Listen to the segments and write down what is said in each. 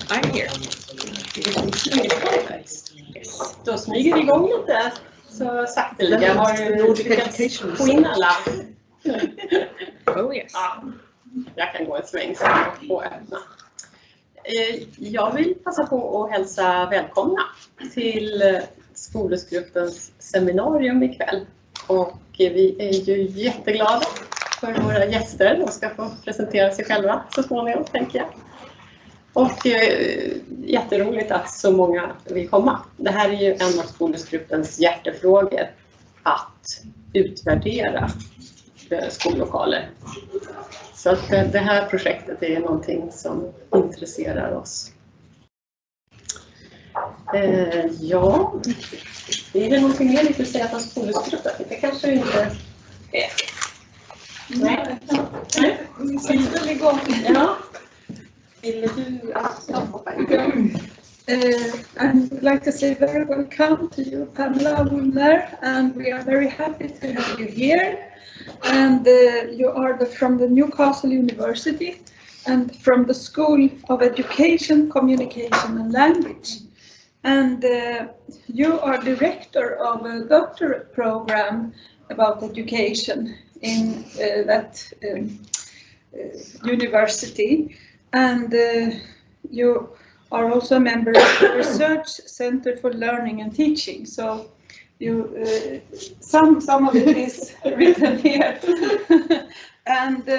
I'm here. Yes. Då smyger vi igång lite så sakteliga. Har du lyckats få in alla? Oh yes. Ja, jag kan gå en sväng så och öppna. Jag vill passa på att hälsa välkomna till skolgruppens seminarium ikväll. Och vi är ju jätteglada för våra gäster. De ska få presentera sig själva så småningom, tänker jag. Och jätteroligt att så många vill komma. Det här är ju en av skolgruppens hjärtefrågor, att utvärdera skollokaler. Så att det här projektet är någonting som intresserar oss. Ja, är det någonting mer ni vill säga om skolgruppen? Det kanske inte är. Nej. Vi sätter igång. Ja. I'd like to say very welcome to you, Pamela, Woolner, and we are very happy to have you here. And you are from the Newcastle University and from the School of Education, Communication and Language. And you are director of a doctorate program about education in that university. And you are also a member of the Research Center for Learning and Teaching. So you some of it is written here. And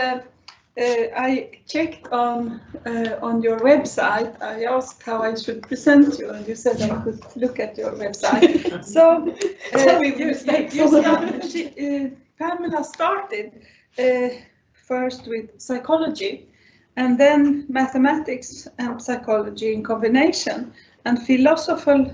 I checked on your website. I asked how I should present you, and you said I could look at your website. So Pamela started first with psychology, and then mathematics and psychology in combination, and philosophical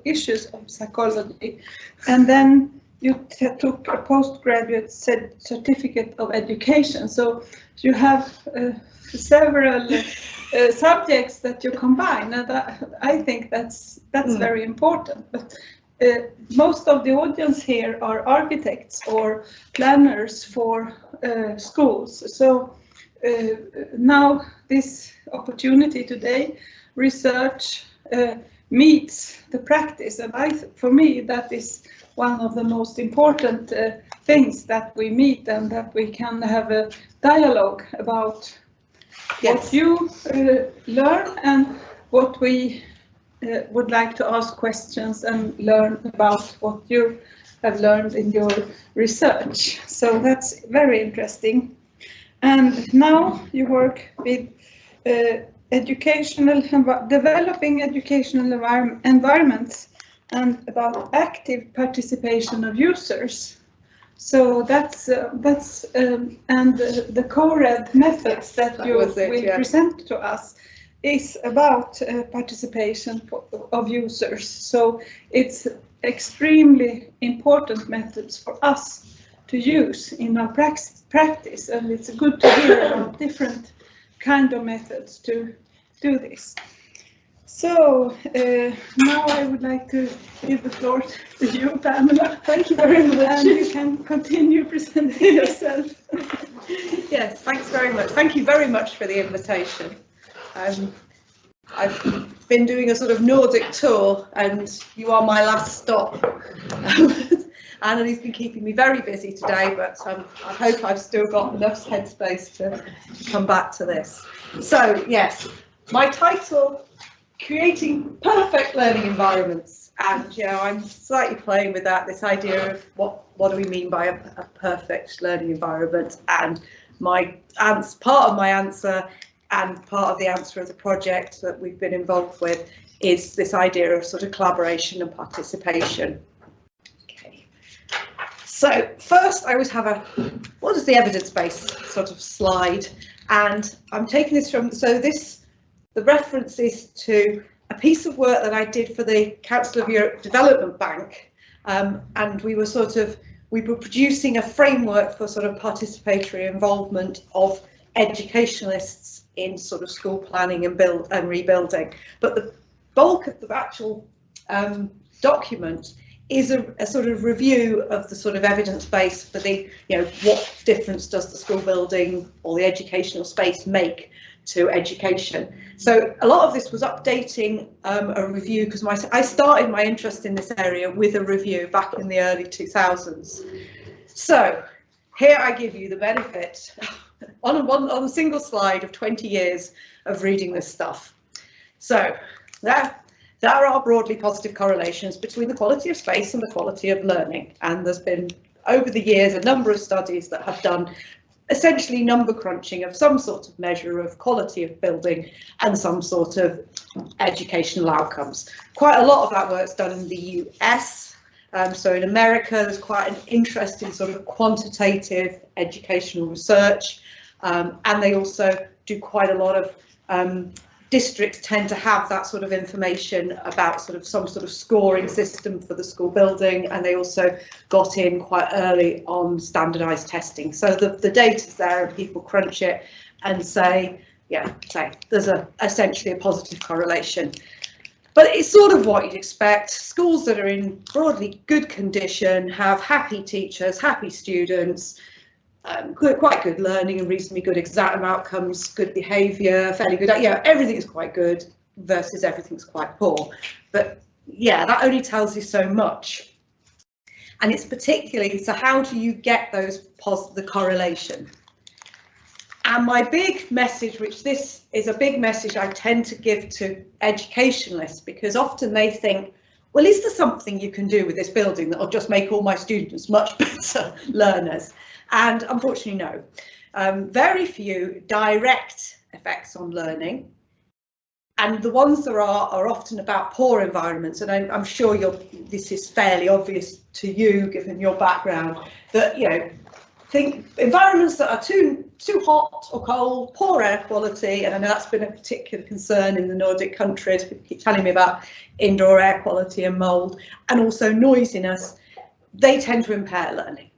issues of psychology. And then you took a postgraduate certificate of education. So you have several subjects that you combine, and I think that's very important. But most of the audience here are architects or planners for schools. So now this opportunity today, research meets the practice, and for me that is one of the most important things, that we meet and that we can have a dialogue about what you learn and what we would like to ask questions and learn about what you have learned in your research. So that's very interesting. And now you work with developing educational environments and about active participation of users. So that's and the CoReD methods that you will present to us is about participation of users. So it's extremely important methods for us to use in our practice, and it's good to hear about different kind of methods to do this. So now I would like to give the floor to you, Pamela. Thank you very much. And you can continue presenting yourself. Yes, thanks very much. Thank you very much for the invitation. I've been doing a sort of Nordic tour, and you are my last stop. Anneli's been keeping me very busy today, but I hope I've still got enough headspace to come back to this. So yes, my title, Creating Perfect Learning Environments, and I'm slightly playing with that, this idea of what do we mean by a perfect learning environment, and part of my answer and part of the answer of the project that we've been involved with is this idea of sort of collaboration and participation. Okay. So first I always have what is the evidence-based sort of slide, and I'm taking this from, the reference is to a piece of work that I did for the Council of Europe Development Bank, and we were producing a framework for sort of participatory involvement of educationalists in sort of school planning and rebuilding. But the bulk of the actual document is a sort of review of the sort of evidence base for the, what difference does the school building or the educational space make to education. So a lot of this was updating a review, because I started my interest in this area with a review back in the early 2000s. So here I give you the benefit on a single slide of 20 years of reading this stuff. So there are broadly positive correlations between the quality of space and the quality of learning, and there's been over the years a number of studies that have done essentially number crunching of some sort of measure of quality of building and some sort of educational outcomes. Quite a lot of that work's done in the US. So in America, there's quite an interest in sort of quantitative educational research, and they also do quite a lot of districts tend to have that sort of information about sort of some sort of scoring system for the school building, and they also got in quite early on standardized testing. So the data's there and people crunch it and say, yeah, there's essentially a positive correlation. But it's sort of what you'd expect. Schools that are in broadly good condition have happy teachers, happy students, quite good learning and reasonably good exam outcomes, good behaviour, fairly good, everything's quite good versus everything's quite poor. But yeah, that only tells you so much. And it's particularly, so how do you get the correlation? And my big message, which this is a big message I tend to give to educationalists, because often they think, well, is there something you can do with this building that will just make all my students much better learners? And unfortunately, no. Very few direct effects on learning. And the ones there are often about poor environments. And I'm sure this is fairly obvious to you, given your background, that, think environments that are too hot or cold, poor air quality, and I know that's been a particular concern in the Nordic countries. People keep telling me about indoor air quality and mould, and also noisiness. They tend to impair learning.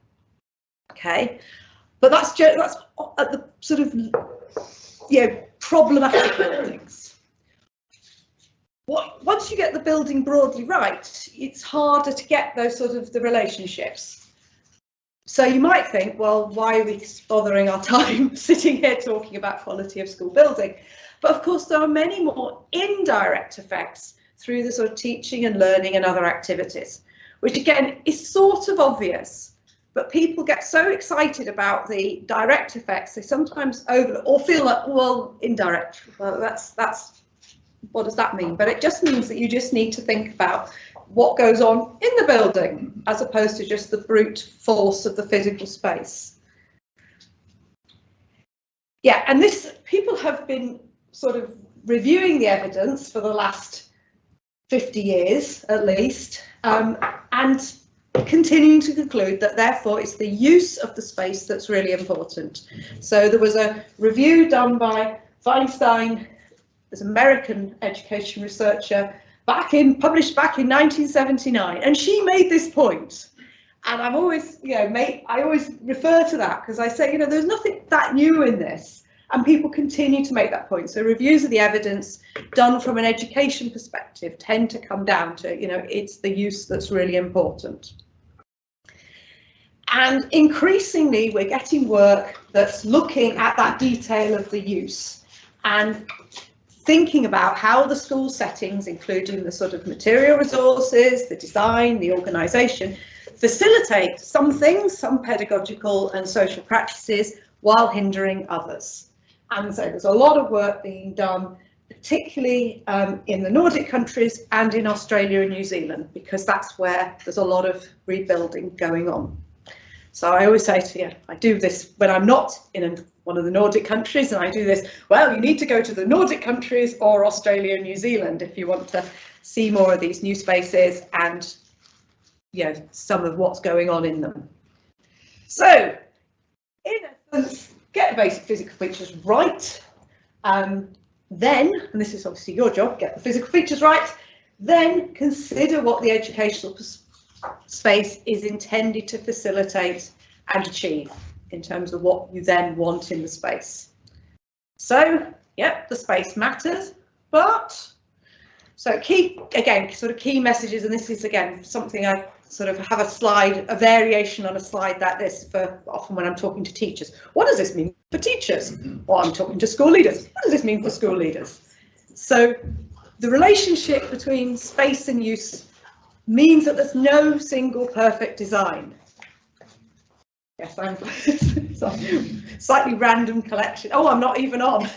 Okay, but that's at the sort of problematic buildings. Once you get the building broadly right, it's harder to get those sort of the relationships. So you might think, well, why are we bothering our time sitting here talking about quality of school building? But of course, there are many more indirect effects through the sort of teaching and learning and other activities, which again is sort of obvious. But people get so excited about the direct effects, they sometimes overlook or feel like, well, indirect. Well, that's what does that mean? But it just means that you just need to think about what goes on in the building, as opposed to just the brute force of the physical space. Yeah, and people have been sort of reviewing the evidence for the last 50 years at least, and continuing to conclude that therefore it's the use of the space that's really important. So there was a review done by Weinstein, this American education researcher, published back in 1979, and she made this point. And I'm always, I always refer to that because I say, there's nothing that new in this, and people continue to make that point. So reviews of the evidence done from an education perspective tend to come down to, it's the use that's really important. And increasingly, we're getting work that's looking at that detail of the use and thinking about how the school settings, including the sort of material resources, the design, the organisation, facilitate some things, some pedagogical and social practices, while hindering others. And so there's a lot of work being done, particularly in the Nordic countries and in Australia and New Zealand, because that's where there's a lot of rebuilding going on. So I always say to you, I do this when I'm not in one of the Nordic countries, and I do this, well, you need to go to the Nordic countries or Australia and New Zealand if you want to see more of these new spaces and some of what's going on in them. So in essence, get the basic physical features right, then, and this is obviously your job, get the physical features right, then consider what the educational space is intended to facilitate and achieve in terms of what you then want in the space. So, the space matters, but so key messages, and this is again something I sort of have a slide, a variation on a slide like this for often when I'm talking to teachers. What does this mean for teachers? Or I'm talking to school leaders. What does this mean for school leaders? So the relationship between space and use means that there's no single perfect design. Yes, I'm slightly random collection. Oh, I'm not even on.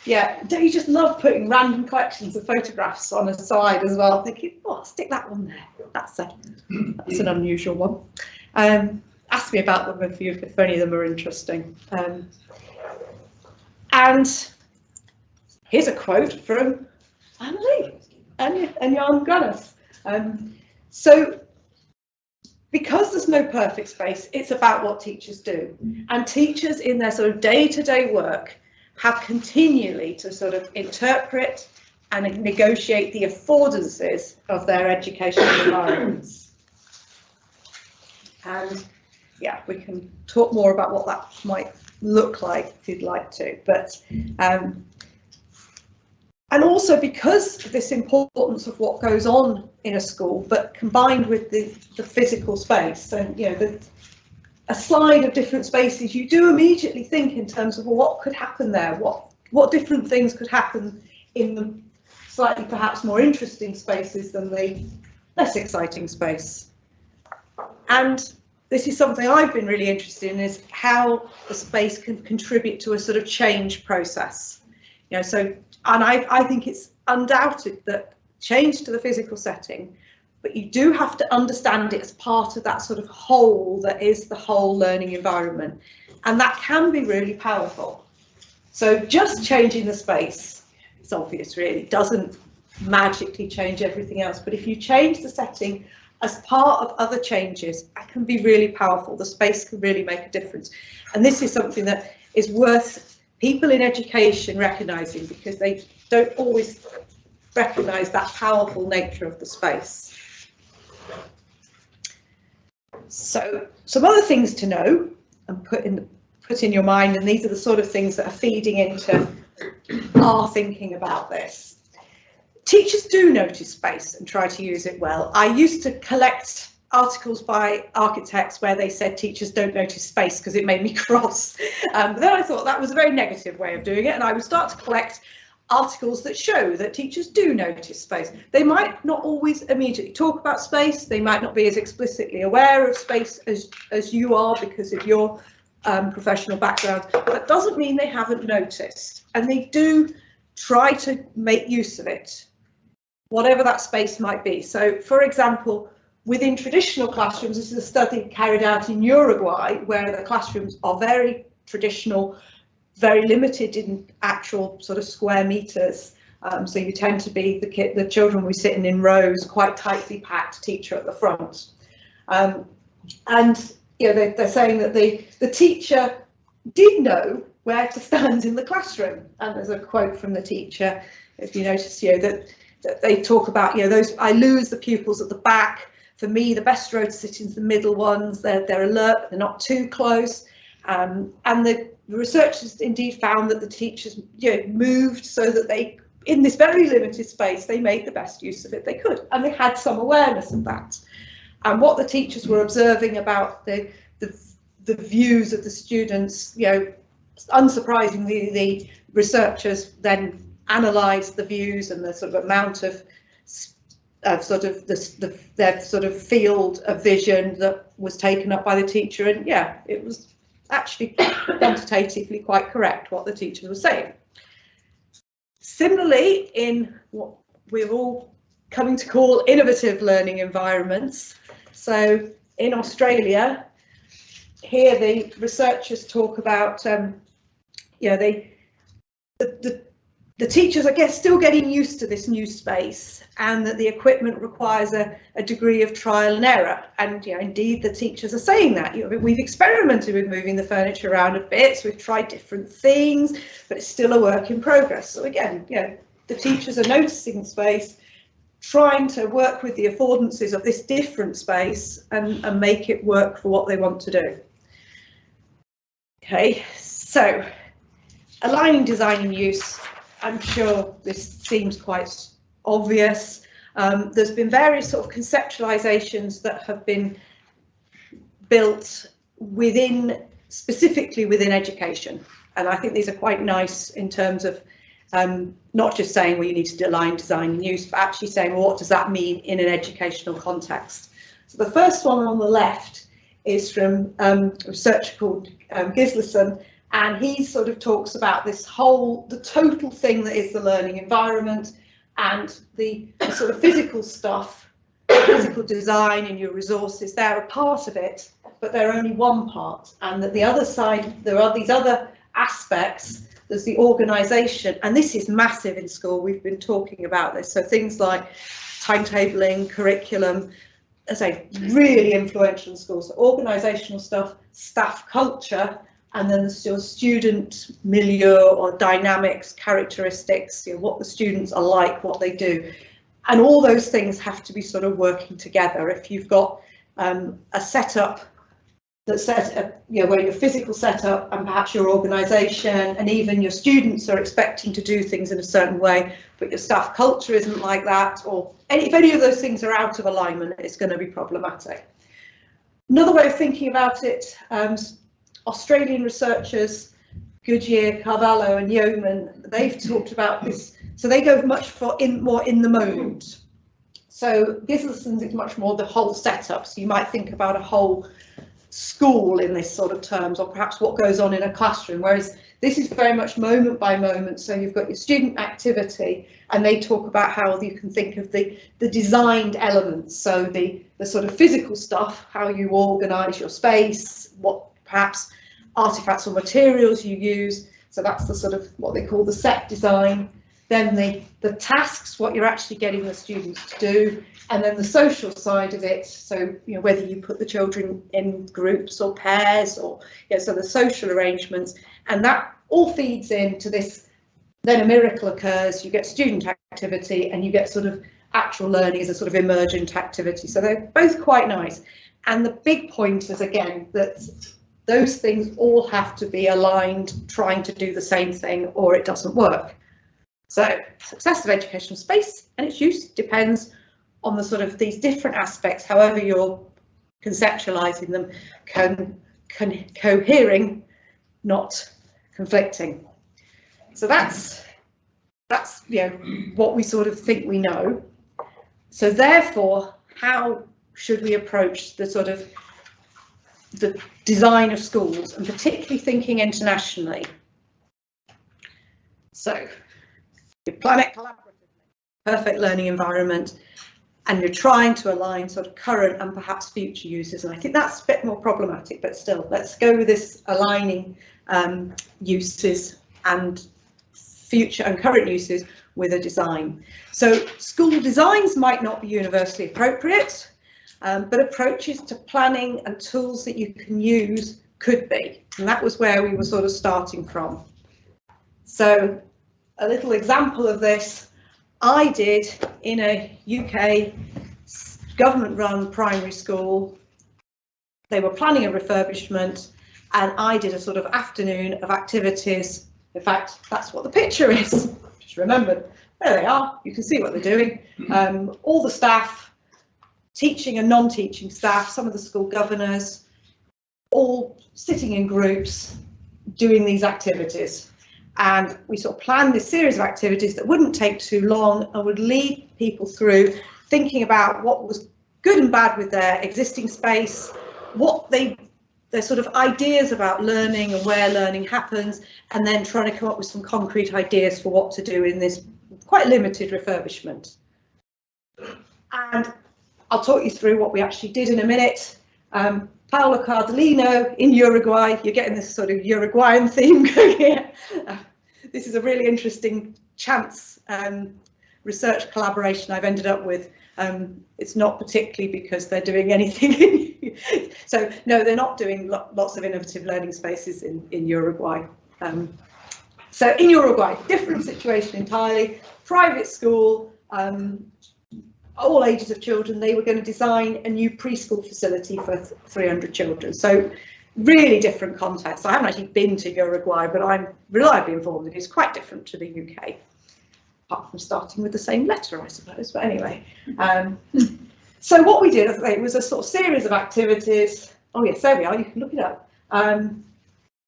Yeah, don't you just love putting random collections of photographs on a slide as well, thinking, oh, I'll stick that one there. That's an unusual one. Ask me about them if any of them are interesting. And here's a quote from Anneli and Jan Gunnis. So because there's no perfect space, it's about what teachers do. And teachers in their sort of day-to-day work have continually to sort of interpret and negotiate the affordances of their educational environments. And yeah, we can talk more about what that might look like if you'd like to, but and also because of this importance of what goes on in a school, but combined with the physical space, and you know, a slide of different spaces, you do immediately think in terms of, well, what could happen there? What different things could happen in the slightly perhaps more interesting spaces than the less exciting space? And this is something I've been really interested in, is how the space can contribute to a sort of change process. You know, so, and I think it's undoubted that change to the physical setting, but you do have to understand it as part of that sort of whole that is the whole learning environment. And that can be really powerful. So just changing the space, it's obvious really, doesn't magically change everything else. But if you change the setting as part of other changes, that can be really powerful. The space can really make a difference. And this is something that is worth people in education recognising, because they don't always recognise that powerful nature of the space. So some other things to know and put in your mind, and these are the sort of things that are feeding into our thinking about this. Teachers do notice space and try to use it well. I used to collect articles by architects where they said teachers don't notice space because it made me cross. But then I thought that was a very negative way of doing it, and I would start to collect articles that show that teachers do notice space. They might not always immediately talk about space, they might not be as explicitly aware of space as you are because of your professional background, but that doesn't mean they haven't noticed, and they do try to make use of it, whatever that space might be. So for example, within traditional classrooms, this is a study carried out in Uruguay where the classrooms are very traditional, very limited in actual sort of square meters. So you tend to be the children will be sitting in rows, quite tightly packed, teacher at the front. And you know, they're saying that the teacher did know where to stand in the classroom. And there's a quote from the teacher, if you notice, you know, that they talk about, you know, I lose the pupils at the back. For me, the best row to sit is the middle ones. They're alert, they're not too close. And the researchers indeed found that the teachers, you know, moved so that they, in this very limited space, they made the best use of it they could, and they had some awareness of that. And what the teachers were observing about the views of the students, you know, unsurprisingly, the researchers then analysed the views and the sort of amount of sort of their sort of field of vision that was taken up by the teacher, and yeah, it was actually quantitatively quite correct what the teachers were saying. Similarly, in what we're all coming to call innovative learning environments, so in Australia, here the researchers talk about, you know, the teachers, I guess, still getting used to this new space, and that the equipment requires a degree of trial and error. And you know, indeed, the teachers are saying that. You know, we've experimented with moving the furniture around a bit, so we've tried different things, but it's still a work in progress. So again, you know, the teachers are noticing space, trying to work with the affordances of this different space and make it work for what they want to do. Okay, so aligning design and use. I'm sure this seems quite obvious. There's been various sort of conceptualizations that have been built specifically within education. And I think these are quite nice in terms of not just saying, well, you need to align design and use, but actually saying, well, what does that mean in an educational context? So the first one on the left is from a researcher called Gislason, and he sort of talks about the total thing that is the learning environment, and the sort of physical stuff, physical design and your resources, they're a part of it, but they're only one part, and that the other side, there are these other aspects. There's the organisation, and this is massive in school. We've been talking about this. So things like timetabling, curriculum, as I say, really influential in schools. So organisational stuff, staff culture, and then there's your student milieu or dynamics, characteristics, what the students are like, what they do. And all those things have to be sort of working together. If you've got a setup that's where your physical setup and perhaps your organisation and even your students are expecting to do things in a certain way, but your staff culture isn't like that, or if any of those things are out of alignment, it's going to be problematic. Another way of thinking about it, Australian researchers, Goodyear, Carvalho and Yeoman, they've talked about this, so they go much more in the moment. So Gislason's is much more the whole setup, so you might think about a whole school in this sort of terms, or perhaps what goes on in a classroom, whereas this is very much moment by moment. So you've got your student activity, and they talk about how you can think of the designed elements, so the sort of physical stuff, how you organise your space, what perhaps artifacts or materials you use, so that's the sort of what they call the set design. Then the tasks, what you're actually getting the students to do, and then the social side of it, so whether you put the children in groups or pairs, or so the social arrangements, and that all feeds into this. Then a miracle occurs, you get student activity and you get sort of actual learning as a sort of emergent activity, so they're both quite nice. And the big point is, again, that those things all have to be aligned, trying to do the same thing, or it doesn't work. So success of educational space and its use depends on the sort of these different aspects, however you're conceptualizing them, cohering, not conflicting. So that's what we sort of think we know. So therefore, how should we approach the sort of the design of schools, and particularly thinking internationally? So you plan it collaboratively, perfect learning environment, and you're trying to align sort of current and perhaps future uses. And I think that's a bit more problematic, but still, let's go with this aligning uses and future and current uses with a design. So school designs might not be universally appropriate, but approaches to planning and tools that you can use could be. And that was where we were sort of starting from. So a little example of this I did in a UK government-run primary school. They were planning a refurbishment, and I did a sort of afternoon of activities. In fact, that's what the picture is. Just remembered. There they are. You can see what they're doing. All the staff, teaching and non-teaching staff, some of the school governors, all sitting in groups doing these activities. And we sort of planned this series of activities that wouldn't take too long and would lead people through thinking about what was good and bad with their existing space, what their sort of ideas about learning and where learning happens, and then trying to come up with some concrete ideas for what to do in this quite limited refurbishment. And I'll talk you through what we actually did in a minute. Paolo Cardellino in Uruguay, you're getting this sort of Uruguayan theme going here. This is a really interesting chance research collaboration I've ended up with. It's not particularly because they're doing anything. So no, they're not doing lots of innovative learning spaces in Uruguay. So in Uruguay, different situation entirely, private school, all ages of children. They were going to design a new preschool facility for 300 children. So really different context. I haven't actually been to Uruguay, but I'm reliably informed that it's quite different to the UK. apart from starting with the same letter, I suppose, but anyway. So what we did, as I say, was a sort of series of activities. Oh yes, there we are, you can look it up.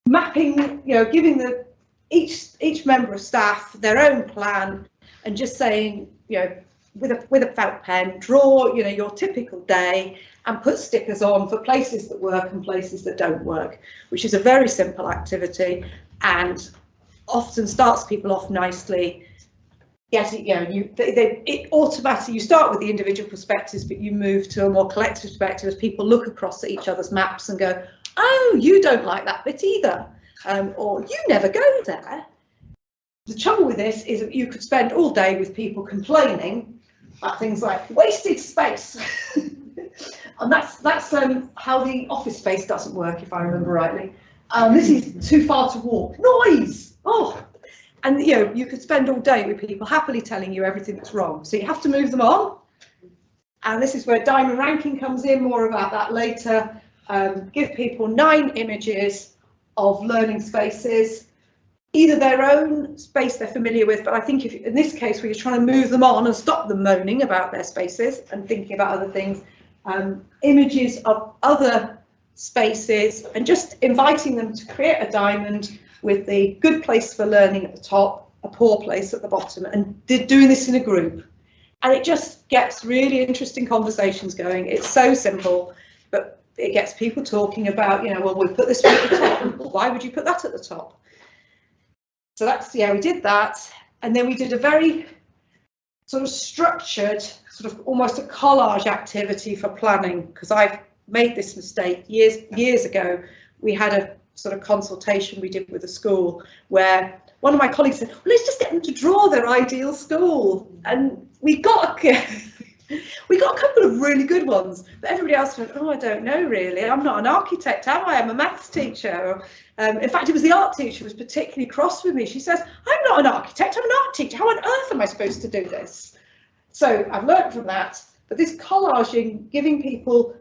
Mapping, giving each member of staff their own plan and just saying, with a felt pen, draw, your typical day and put stickers on for places that work and places that don't work, which is a very simple activity and often starts people off nicely. Yes, it automatically, you start with the individual perspectives, but you move to a more collective perspective as people look across at each other's maps and go, oh, you don't like that bit either, or you never go there. The trouble with this is that you could spend all day with people complaining about things like wasted space. And that's how the office space doesn't work, if I remember rightly. This is too far to walk. Noise! Oh! And you could spend all day with people happily telling you everything that's wrong. So you have to move them on. And this is where diamond ranking comes in, more about that later. Give people 9 images of learning spaces, either their own space they're familiar with, but I think if in this case where you're trying to move them on and stop them moaning about their spaces and thinking about other things, images of other spaces and just inviting them to create a diamond with the good place for learning at the top, a poor place at the bottom, and doing this in a group. And it just gets really interesting conversations going. It's so simple, but it gets people talking about, well, we'll put this one at the top. Why would you put that at the top? So that's, we did that. And then we did a very sort of structured, sort of almost a collage activity for planning, because I've made this mistake years ago. We had a sort of consultation we did with a school where one of my colleagues said, well, let's just get them to draw their ideal school. And we got a couple of really good ones, but everybody else went, oh, I don't know really. I'm not an architect, am I? I'm a maths teacher. In fact, it was the art teacher who was particularly cross with me. She says, I'm not an architect, I'm an art teacher. How on earth am I supposed to do this? So I've learned from that. But this collaging, giving people,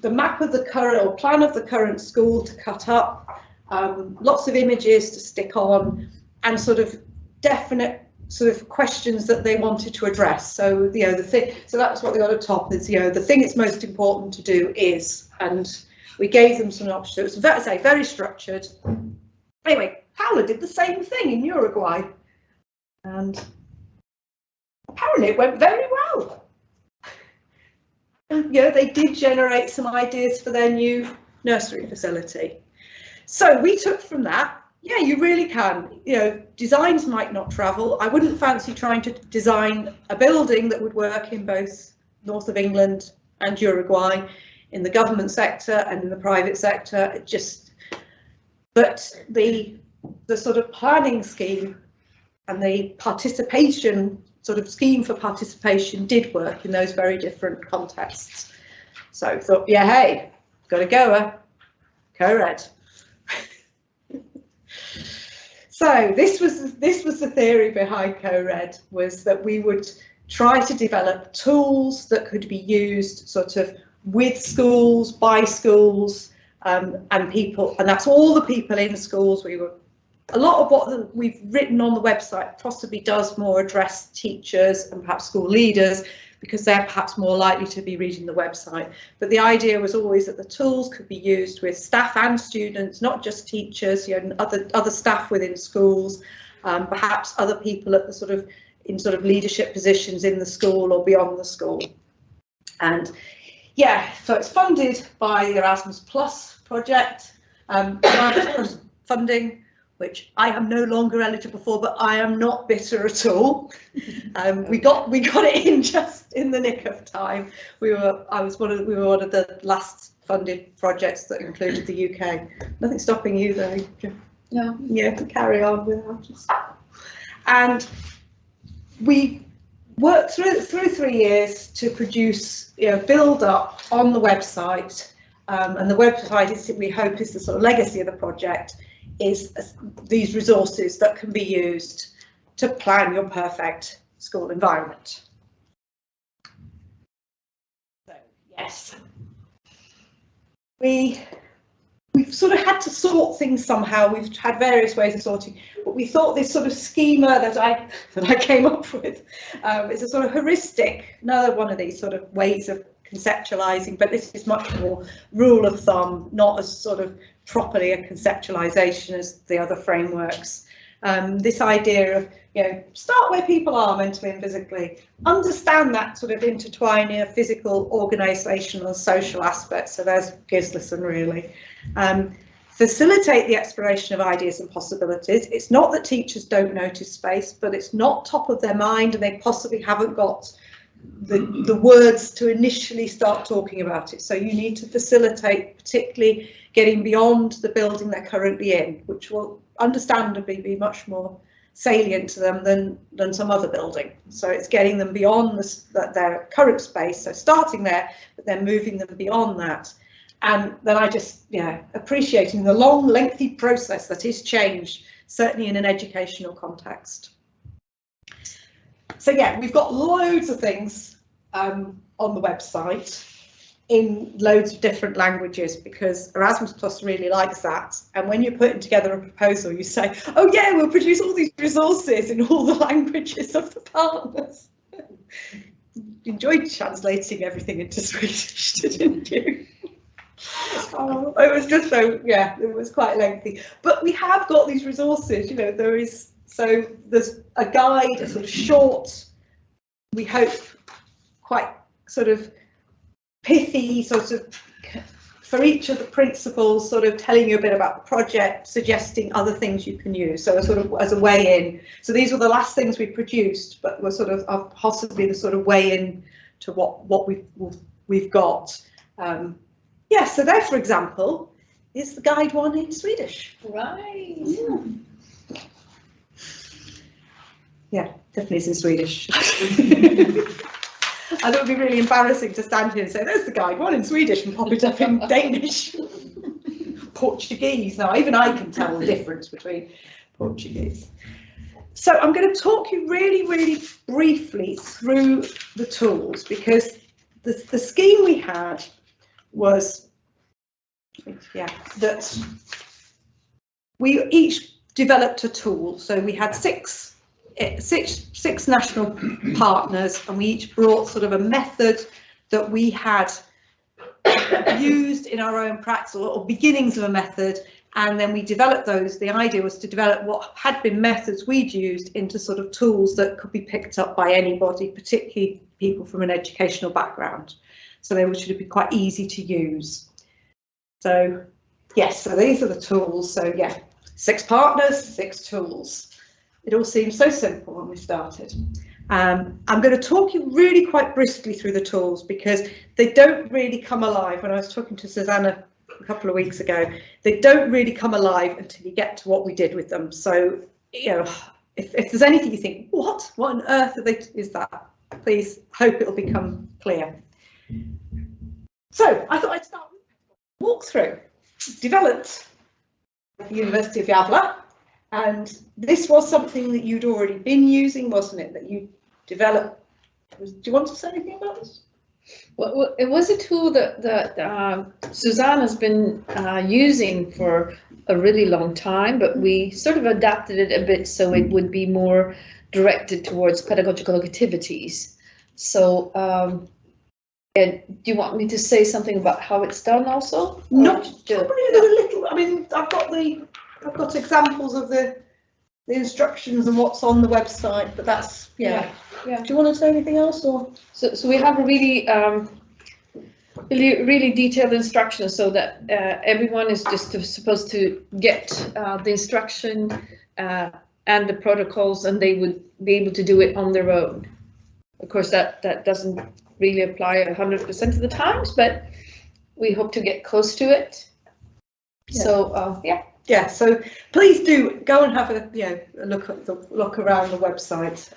the map of the current or plan of the current school to cut up, lots of images to stick on, and sort of definite sort of questions that they wanted to address. So the thing, so that's what they got at top is the thing it's most important to do is, and we gave them some options. So it was very structured. Anyway, Paola did the same thing in Uruguay, and apparently it went very well. And, they did generate some ideas for their new nursery facility. So we took from that, you really can. Designs might not travel. I wouldn't fancy trying to design a building that would work in both north of England and Uruguay, in the government sector and in the private sector. But the sort of planning scheme and the participation sort of scheme for participation did work in those very different contexts. So I thought, hey, got a goer, CoReD. So this was the theory behind CoReD, was that we would try to develop tools that could be used sort of with schools, by schools, and people, and that's all the people in schools. A lot of what we've written on the website possibly does more address teachers and perhaps school leaders, because they're perhaps more likely to be reading the website. But the idea was always that the tools could be used with staff and students, not just teachers, other staff within schools, perhaps other people at the in leadership positions in the school or beyond the school. And so it's funded by the Erasmus Plus project, funding, which I am no longer eligible for, but I am not bitter at all. We got it in just in the nick of time. We were one of the last funded projects that included the UK. Nothing stopping you though. No. Yeah, to carry on without us. And we worked through 3 years to produce, build up on the website, and the website is, we hope, is the sort of legacy of the project. Is these resources that can be used to plan your perfect school environment. So yes, we we've sort of had to sort things somehow. We've had various ways of sorting, but we thought this sort of schema that I came up with is a sort of heuristic, another one of these sort of ways of conceptualizing, but this is much more rule of thumb, not as sort of properly a conceptualization as the other frameworks. This idea of, start where people are mentally and physically, understand that sort of intertwining of physical, organisational and social aspects. So there's Gislison really. Facilitate the exploration of ideas and possibilities. It's not that teachers don't notice space, but it's not top of their mind and they possibly haven't got the words to initially start talking about it. So you need to facilitate, particularly getting beyond the building they're currently in, which will understandably be much more salient to them than some other building. So it's getting them beyond their current space, so starting there, but then moving them beyond that. And then I just, appreciating the long, lengthy process that is change, certainly in an educational context. So yeah, we've got loads of things on the website in loads of different languages because Erasmus Plus really likes that. And when you're putting together a proposal, you say, oh yeah, we'll produce all these resources in all the languages of the partners. You enjoyed translating everything into Swedish, didn't you? Oh, it was just so, it was quite lengthy. But we have got these resources, there's a guide, a sort of short, we hope quite sort of pithy, sort of for each of the principles, sort of telling you a bit about the project, suggesting other things you can use. So sort of as a way in. So these were the last things we produced, but were sort of possibly the sort of way in to what we've got. So there, for example, is the guide one in Swedish. Right. Yeah, definitely is in Swedish. And it would be really embarrassing to stand here and say, there's the guide one in Swedish and pop it up in Danish. Portuguese. Now, even I can tell the difference between Portuguese. So I'm going to talk you really, really briefly through the tools because the scheme we had was that we each developed a tool. So we had six national partners and we each brought sort of a method that we had used in our own practice or beginnings of a method, and then we developed those. The idea was to develop what had been methods we'd used into sort of tools that could be picked up by anybody, particularly people from an educational background. So they should be quite easy to use. So yes, so these are the tools. So yeah, 6 partners, 6 tools. It all seemed so simple when we started. I'm going to talk you really quite briskly through the tools because they don't really come alive. When I was talking to Susanna a couple of weeks ago, they don't really come alive until you get to what we did with them. So, if there's anything you think, what on earth is that? Please hope it'll become clear. So I thought I'd start with a walkthrough. Developed at the University of Gävle. And this was something that you'd already been using, wasn't it? That you developed. Do you want to say anything about this? Well, it was a tool that Susanna's been using for a really long time, but we sort of adapted it a bit so it would be more directed towards pedagogical activities. So, do you want me to say something about how it's done also? Not probably a little. I mean, I've got examples of the instructions and what's on the website, but that's yeah. Do you want to say anything else, or so we have a really detailed instructions so that everyone is just supposed to get the instruction and the protocols, and they would be able to do it on their own. Of course, that doesn't really apply 100% of the times, but we hope to get close to it. Yeah. So yeah, so please do go and have a look around the website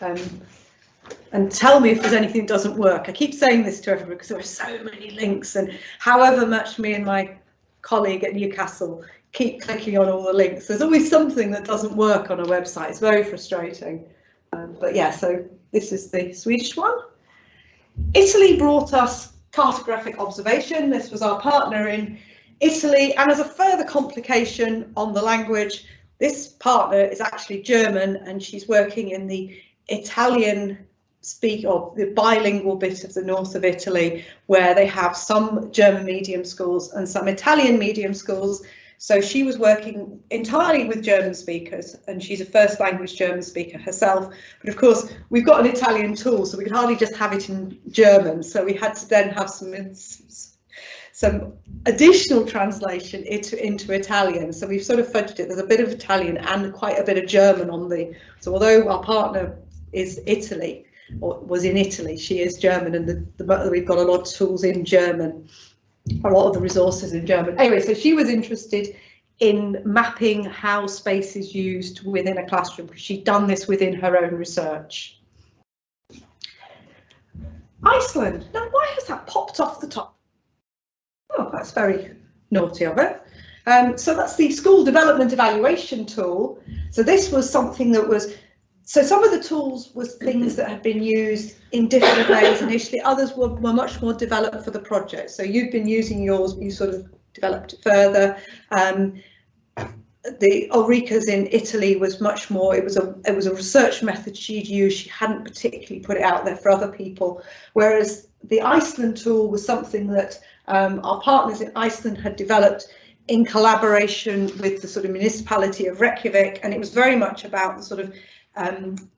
and tell me if there's anything that doesn't work. I keep saying this to everyone because there are so many links, and however much me and my colleague at Newcastle keep clicking on all the links, there's always something that doesn't work on a website. It's very frustrating. But yeah, so this is the Swedish one. Italy brought us cartographic observation. This was our partner in Italy, and as a further complication on the language, this partner is actually German, and she's working in the Italian or the bilingual bit of the north of Italy, where they have some German medium schools and some Italian medium schools. So she was working entirely with German speakers, and she's a first language German speaker herself. But of course, we've got an Italian tool, so we could hardly just have it in German. So we had to then have some additional translation into Italian. So we've sort of fudged it. There's a bit of Italian and quite a bit of German on the. So although our partner is Italy, or was in Italy, she is German, and we've got a lot of tools in German. A lot of the resources in German. Anyway, so she was interested in mapping how space is used within a classroom, because she'd done this within her own research. Iceland. Now, why has that popped off the top? Oh, that's very naughty of it. So that's the school development evaluation tool. So this was something that was, so some of the tools was things that had been used in different ways initially, others were much more developed for the project. So you've been using yours, you sort of developed it further. The Ulrika's in Italy was much more, it was a research method she'd used, she hadn't particularly put it out there for other people, whereas the Iceland tool was something that our partners in Iceland had developed in collaboration with the sort of municipality of Reykjavik, and it was very much about the sort of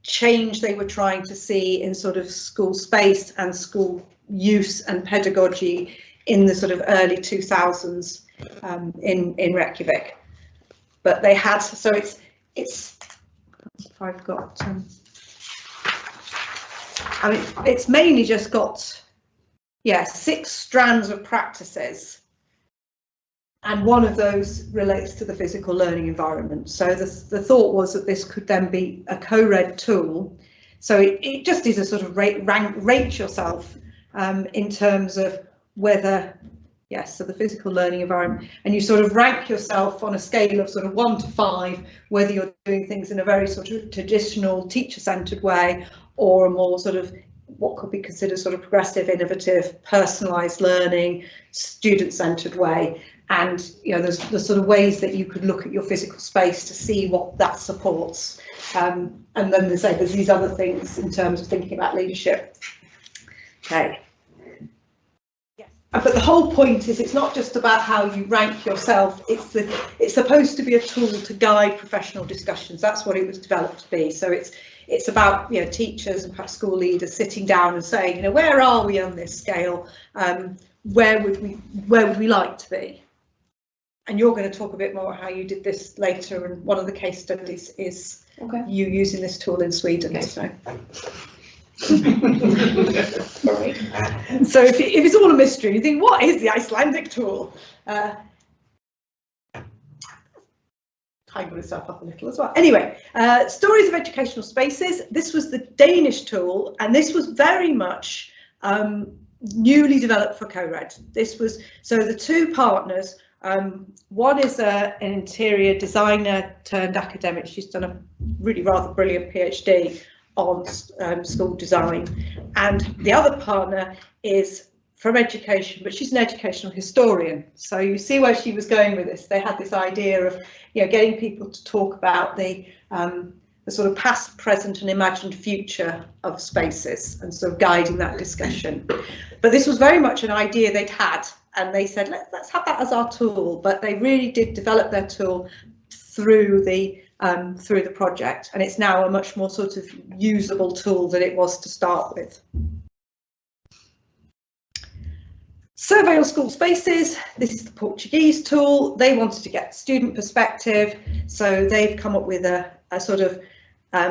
change they were trying to see in sort of school space and school use and pedagogy in the sort of early 2000s in Reykjavik. But they had, so it's if I've got I mean, it's mainly just got 6 strands of practices, and one of those relates to the physical learning environment. So the thought was that this could then be a CoReD tool. So it just is a sort of rate yourself in terms of whether, so the physical learning environment, and you sort of rank yourself on a scale of sort of 1 to 5, whether you're doing things in a very sort of traditional teacher-centered way, or a more sort of what could be considered sort of progressive, innovative, personalised learning, student-centered way. And there's the sort of ways that you could look at your physical space to see what that supports. And then there's these other things in terms of thinking about leadership. Okay. Yes. But the whole point is it's not just about how you rank yourself. It's supposed to be a tool to guide professional discussions. That's what it was developed to be. So it's about teachers and perhaps school leaders sitting down and saying, where are we on this scale? Where would we like to be? And you're going to talk a bit more how you did this later, and one of the case studies is you using this tool in Sweden. Okay. So if it's all a mystery, you think, what is the Icelandic tool? Tighten myself up a little as well. Anyway, stories of educational spaces. This was the Danish tool, and this was very much newly developed for CoReD. This was, so the 2 partners, one is an interior designer turned academic. She's done a really rather brilliant PhD on school design, and the other partner is from education, but she's an educational historian. So you see where she was going with this. They had this idea of getting people to talk about the sort of past, present and imagined future of spaces, and sort of guiding that discussion. But this was very much an idea they'd had, and they said, let's have that as our tool. But they really did develop their tool through the project, and it's now a much more sort of usable tool than it was to start with. Survey on school spaces. This is the Portuguese tool. They wanted to get student perspective, so they've come up with a sort of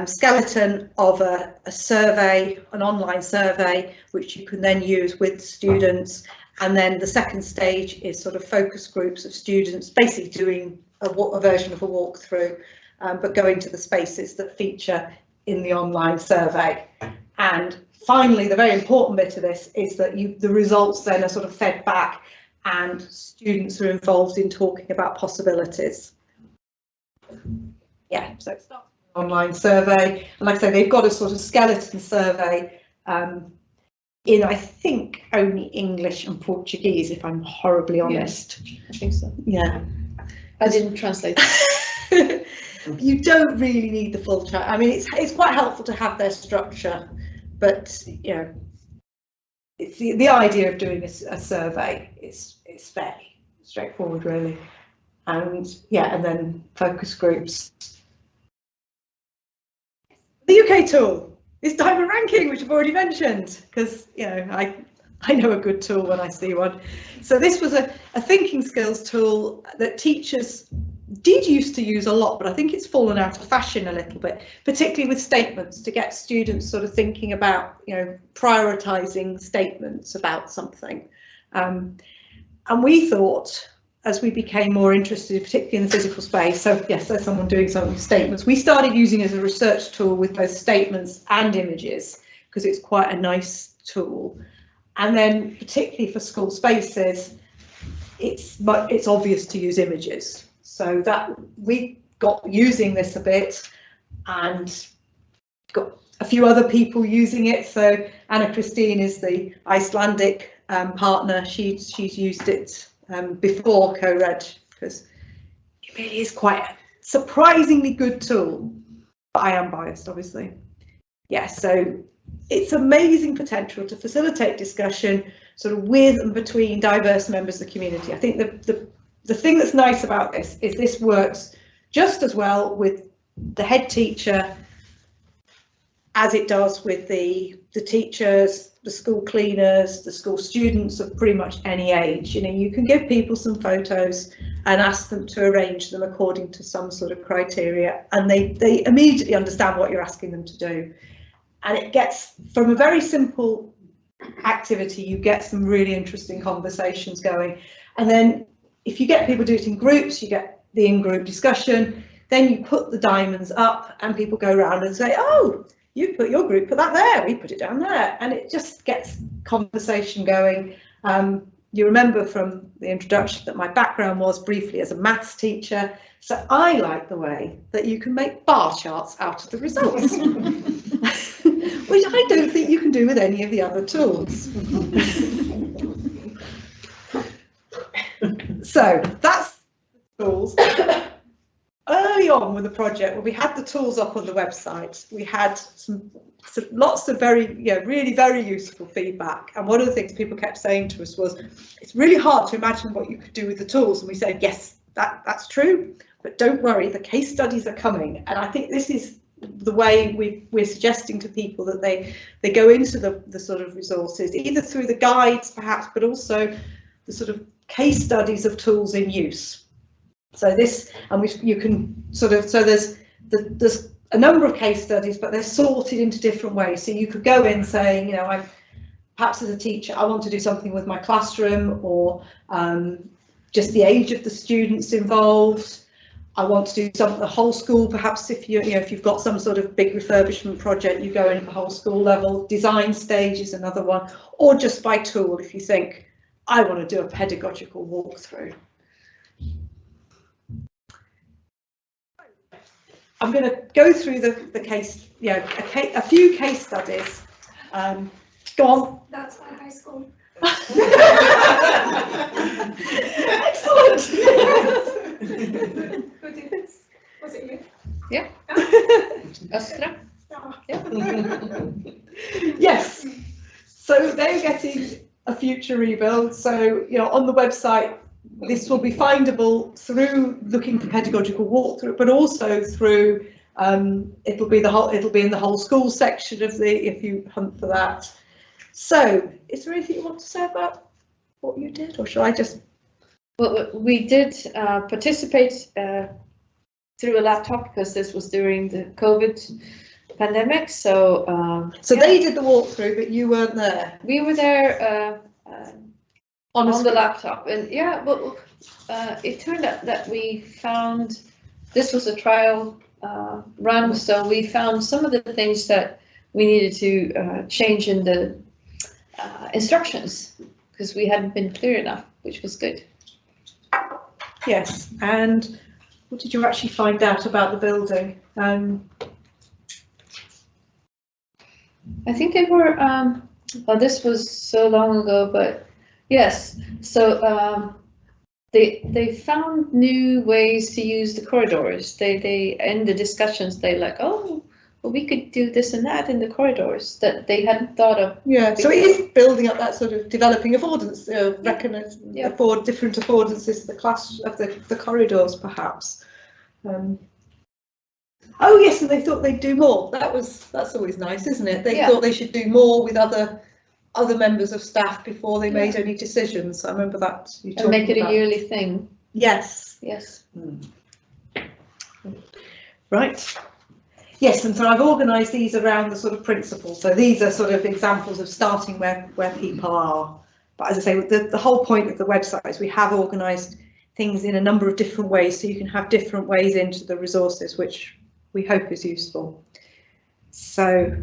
skeleton of a survey, an online survey, which you can then use with students. And then the second stage is sort of focus groups of students, basically doing a version of a walkthrough, but going to the spaces that feature in the online survey. And finally, the very important bit of this is that the results then are sort of fed back, and students are involved in talking about possibilities. So it starts with an online survey, and like I say, they've got a sort of skeleton survey in, I think, only English and Portuguese, if I'm horribly honest. I think so. Yeah. I didn't translate. You don't really need the full chat. I mean, it's quite helpful to have their structure, but you know, it's the idea of doing a survey is fairly straightforward, really. And yeah, and then focus groups. The UK tool is diamond ranking, which I've already mentioned, because you know I know a good tool when I see one. So this was a thinking skills tool that teachers did used to use a lot, but I think it's fallen out of fashion a little bit, particularly with statements, to get students sort of thinking about, you know, prioritising statements about something. And we thought, as we became more interested, particularly in the physical space, so yes, there's someone doing some statements, we started using it as a research tool with both statements and images, because it's quite a nice tool. And then particularly for school spaces, it's obvious to use images. So that we got using this a bit and got a few other people using it. So Anna Christine is the Icelandic partner. She's used it before CoReD, because it really is quite a surprisingly good tool. But I am biased, obviously. Yes, so it's amazing potential to facilitate discussion sort of with and between diverse members of the community. I think the thing that's nice about this works just as well with the head teacher as it does with the teachers, the school cleaners, the school students of pretty much any age. You know, you can give people some photos and ask them to arrange them according to some sort of criteria, and they immediately understand what you're asking them to do. And it gets, from a very simple activity, you get some really interesting conversations going. And then if you get people do it in groups, you get the in-group discussion, then you put the diamonds up and people go around and say, oh, you put your group, put that there, we put it down there. And it just gets conversation going. You remember from the introduction that my background was briefly as a maths teacher. So I like the way that you can make bar charts out of the results, which I don't think you can do with any of the other tools. So that's the tools. Early on with the project, when we had the tools up on the website, we had lots of really very useful feedback. And one of the things people kept saying to us was, it's really hard to imagine what you could do with the tools. And we said, yes, that's true, but don't worry, the case studies are coming. And I think this is the way we're suggesting to people that they go into the sort of resources, either through the guides perhaps, but also the sort of case studies of tools in use. So this, and you can sort of, so there's a number of case studies, but they're sorted into different ways. So you could go in saying, you know, perhaps as a teacher, I want to do something with my classroom, or just the age of the students involved. I want to do something the whole school. Perhaps if if you've got some sort of big refurbishment project, you go in at the whole school level. Design stage is another one, or just by tool. If you think, I want to do a pedagogical walkthrough. I'm going to go through the case, a few case studies. Go on. That's my high school. Excellent. Who did this? Was it you? Yeah. Astra. Yeah. Yes. So they're getting a future rebuild. So on the website, this will be findable through looking for pedagogical walkthrough, but also through it'll be in the whole school section of if you hunt for that. So is there anything you want to say about what you did, or shall I just? Well, we did participate through a laptop because this was during the COVID pandemic. So they did the walkthrough, but you weren't there. We were there on the laptop, and it turned out that we found this was a trial run, so we found some of the things that we needed to change in the instructions because we hadn't been clear enough, which was good. Yes, and what did you actually find out about the building? I think they were Well, this was so long ago, but yes. So they found new ways to use the corridors. They in the discussions they like, oh, well, we could do this and that in the corridors that they hadn't thought of. Yeah, so it is building up that sort of developing affordance, Yeah. afford different affordances of the corridors, perhaps. Oh yes, and they thought they'd do more. That's always nice, isn't it? They thought they should do more with other members of staff before they made any decisions. I remember that. And make it a yearly thing. Yes. Yes. Right. Yes, and so I've organised these around the sort of principles. So these are sort of examples of starting where people are. But as I say, the whole point of the website is we have organised things in a number of different ways, so you can have different ways into the resources, which we hope is useful. So,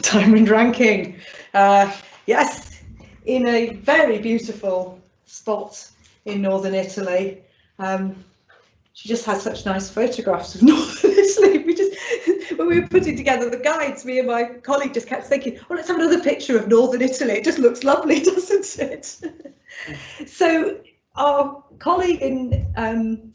diamond ranking. Yes, in a very beautiful spot in northern Italy. She just had such nice photographs of northern Italy. When we were putting together the guides, me and my colleague just kept thinking, oh, let's have another picture of northern Italy. It just looks lovely, doesn't it? So our colleague in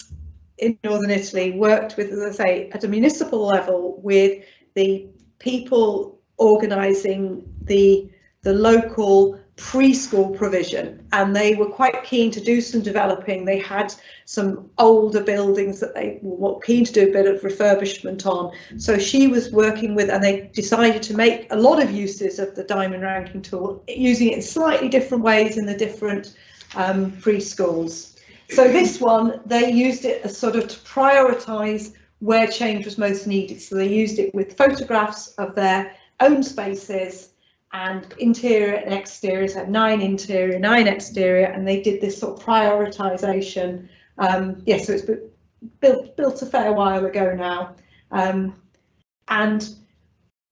northern Italy worked with, as I say, at a municipal level with the people organising the local preschool provision, and they were quite keen to do some developing. They had some older buildings that they were keen to do a bit of refurbishment on. So she was working with, and they decided to make a lot of uses of the diamond ranking tool, using it in slightly different ways in the different preschools. So this one, they used it as sort of to prioritise where change was most needed. So they used it with photographs of their own spaces, and interior and exterior, so 9 interior, 9 exterior, and they did this sort of prioritisation. Yes, so it's built a fair while ago now, and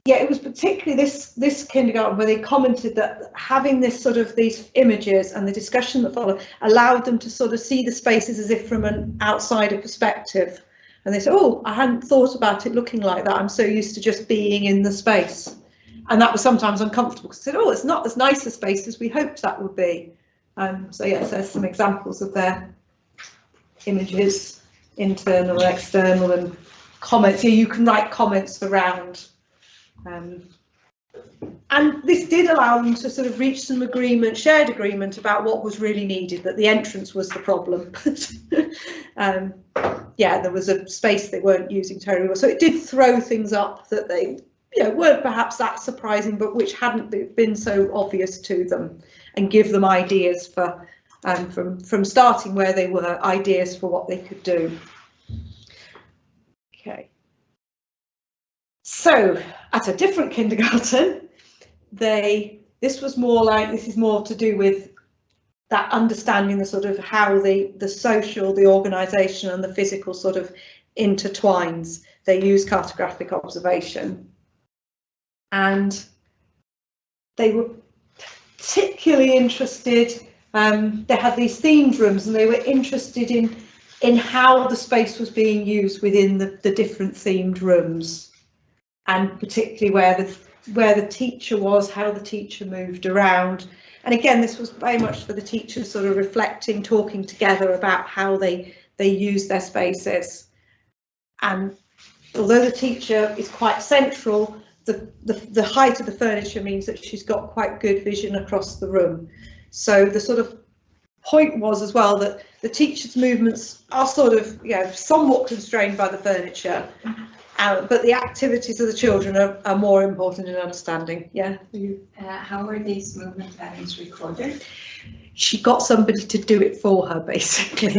yeah, it was particularly this kindergarten where they commented that having this sort of these images and the discussion that followed allowed them to sort of see the spaces as if from an outsider perspective, and they said, oh, I hadn't thought about it looking like that. I'm so used to just being in the space. And that was sometimes uncomfortable because they said, oh, it's not as nice a space as we hoped that would be. So yes, there's some examples of their images, internal and external, and comments. Here you can write comments around. And this did allow them to sort of reach some agreement, shared agreement about what was really needed, that the entrance was the problem. Yeah, there was a space they weren't using terribly well. So it did throw things up that they weren't perhaps that surprising, but which hadn't been so obvious to them, and give them ideas for from starting where they were, ideas for what they could do. Okay. So at a different kindergarten, this was more like, this is more to do with that understanding the sort of how the social, the organisation and the physical sort of intertwines. They use cartographic observation. And they were particularly interested, they had these themed rooms, and they were interested in how the space was being used within the different themed rooms, and particularly where the teacher was, how the teacher moved around. And again, this was very much for the teachers sort of reflecting, talking together about how they use their spaces. And although the teacher is quite central, the height of the furniture means that she's got quite good vision across the room. So the sort of point was as well that the teacher's movements are sort of somewhat constrained by the furniture, but the activities of the children are more important in understanding. Yeah. How were these movement patterns recorded? She got somebody to do it for her, basically.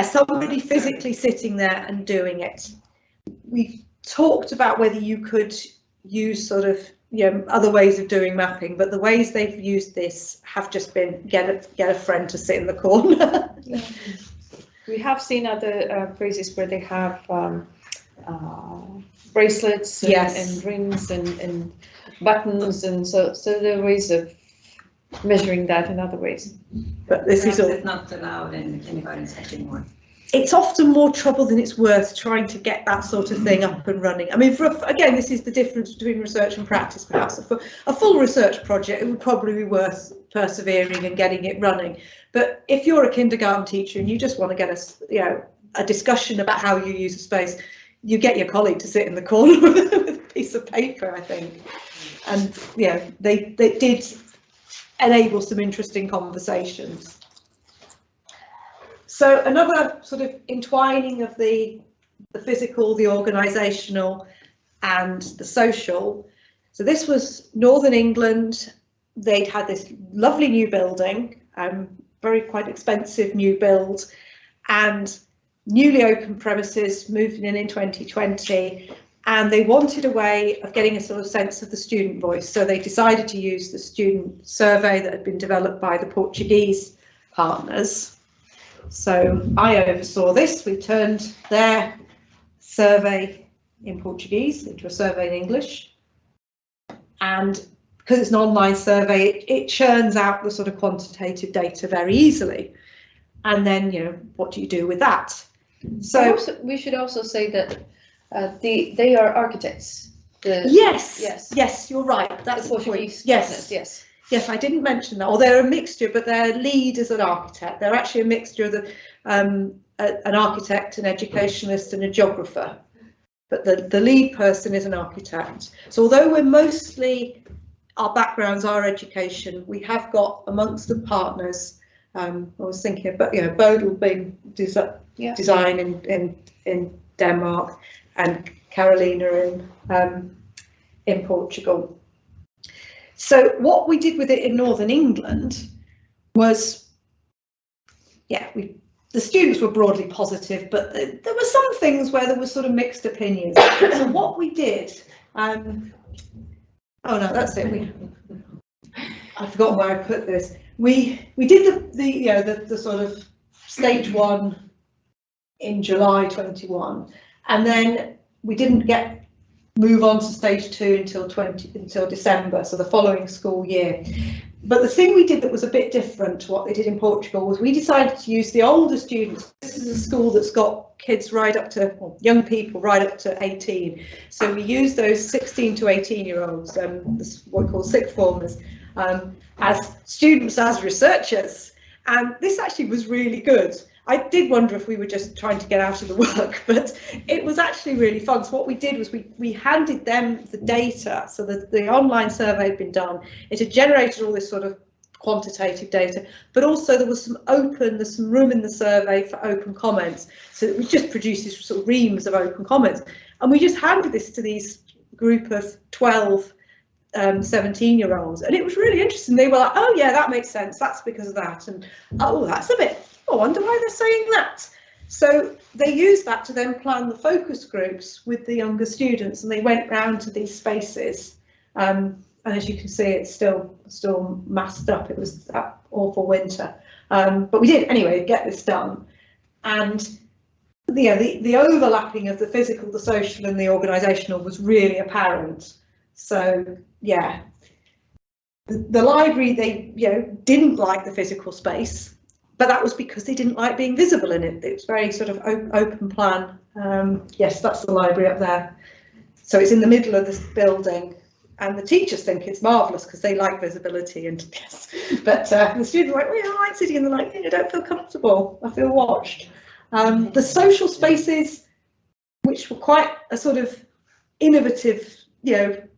Somebody physically sitting there and doing it. We've talked about whether you could use sort of other ways of doing mapping, but the ways they've used this have just been get a friend to sit in the corner. We have seen other places where they have bracelets and rings and buttons, and so there are ways of measuring that in other ways. But this is all not allowed in kindergartens anymore. it's often more trouble than it's worth trying to get that sort of thing up and running. I mean, again, this is the difference between research and practice, perhaps. For a full research project, it would probably be worth persevering and getting it running. But if you're a kindergarten teacher and you just want to get a discussion about how you use a space, you get your colleague to sit in the corner with a piece of paper, I think. And they did enable some interesting conversations. So another sort of entwining of the physical, the organisational and the social. So this was Northern England. They'd had this lovely new building, quite expensive new build, and newly opened premises, moving in 2020, and they wanted a way of getting a sort of sense of the student voice. So they decided to use the student survey that had been developed by the Portuguese partners. So I oversaw this. We turned their survey in Portuguese into a survey in English. And because it's an online survey, it churns out the sort of quantitative data very easily. And then, what do you do with that? So we should also say that they are architects. Yes, you're right. That's the point. Yes, I didn't mention that. Or they're a mixture, but their lead is an architect. They're actually a mixture of an architect, an educationalist, and a geographer. But the lead person is an architect. So although we're mostly, our backgrounds are education, we have got amongst the partners. I was thinking about Bodil being design in Denmark, and Carolina in Portugal. So what we did with it in Northern England was, the students were broadly positive, but there were some things where there was sort of mixed opinions. So what we did, oh no, that's it. I forgot where I put this. We did the sort of stage 1 in July 21, and then we didn't move on to stage 2 until December, so the following school year. But the thing we did that was a bit different to what they did in Portugal was we decided to use the older students. This is a school that's got kids young people right up to 18. So we use those 16 to 18-year-olds, what we call sixth formers, as students, as researchers. And this actually was really good. I did wonder if we were just trying to get out of the work, but it was actually really fun. So what we did was we handed them the data, so that the online survey had been done. It had generated all this sort of quantitative data, but also there's some room in the survey for open comments. So that we just produced these sort of reams of open comments, and we just handed this to these group of 12 17-year-olds, and it was really interesting. They were like, oh yeah, that makes sense, that's because of that, and oh, that's a bit, I wonder why they're saying that. So they used that to then plan the focus groups with the younger students, and they went round to these spaces, and as you can see, it's still masked up. It was that awful winter, but we did anyway get this done. And the overlapping of the physical, the social and the organisational was really apparent. So yeah, the library, they didn't like the physical space, but that was because they didn't like being visible in it. It was very sort of open plan. Yes, that's the library up there. So it's in the middle of this building, and the teachers think it's marvellous because they like visibility, and yes, but the students are like, well, I like sitting in the light. I don't feel comfortable. I feel watched. The social spaces, which were quite a sort of innovative,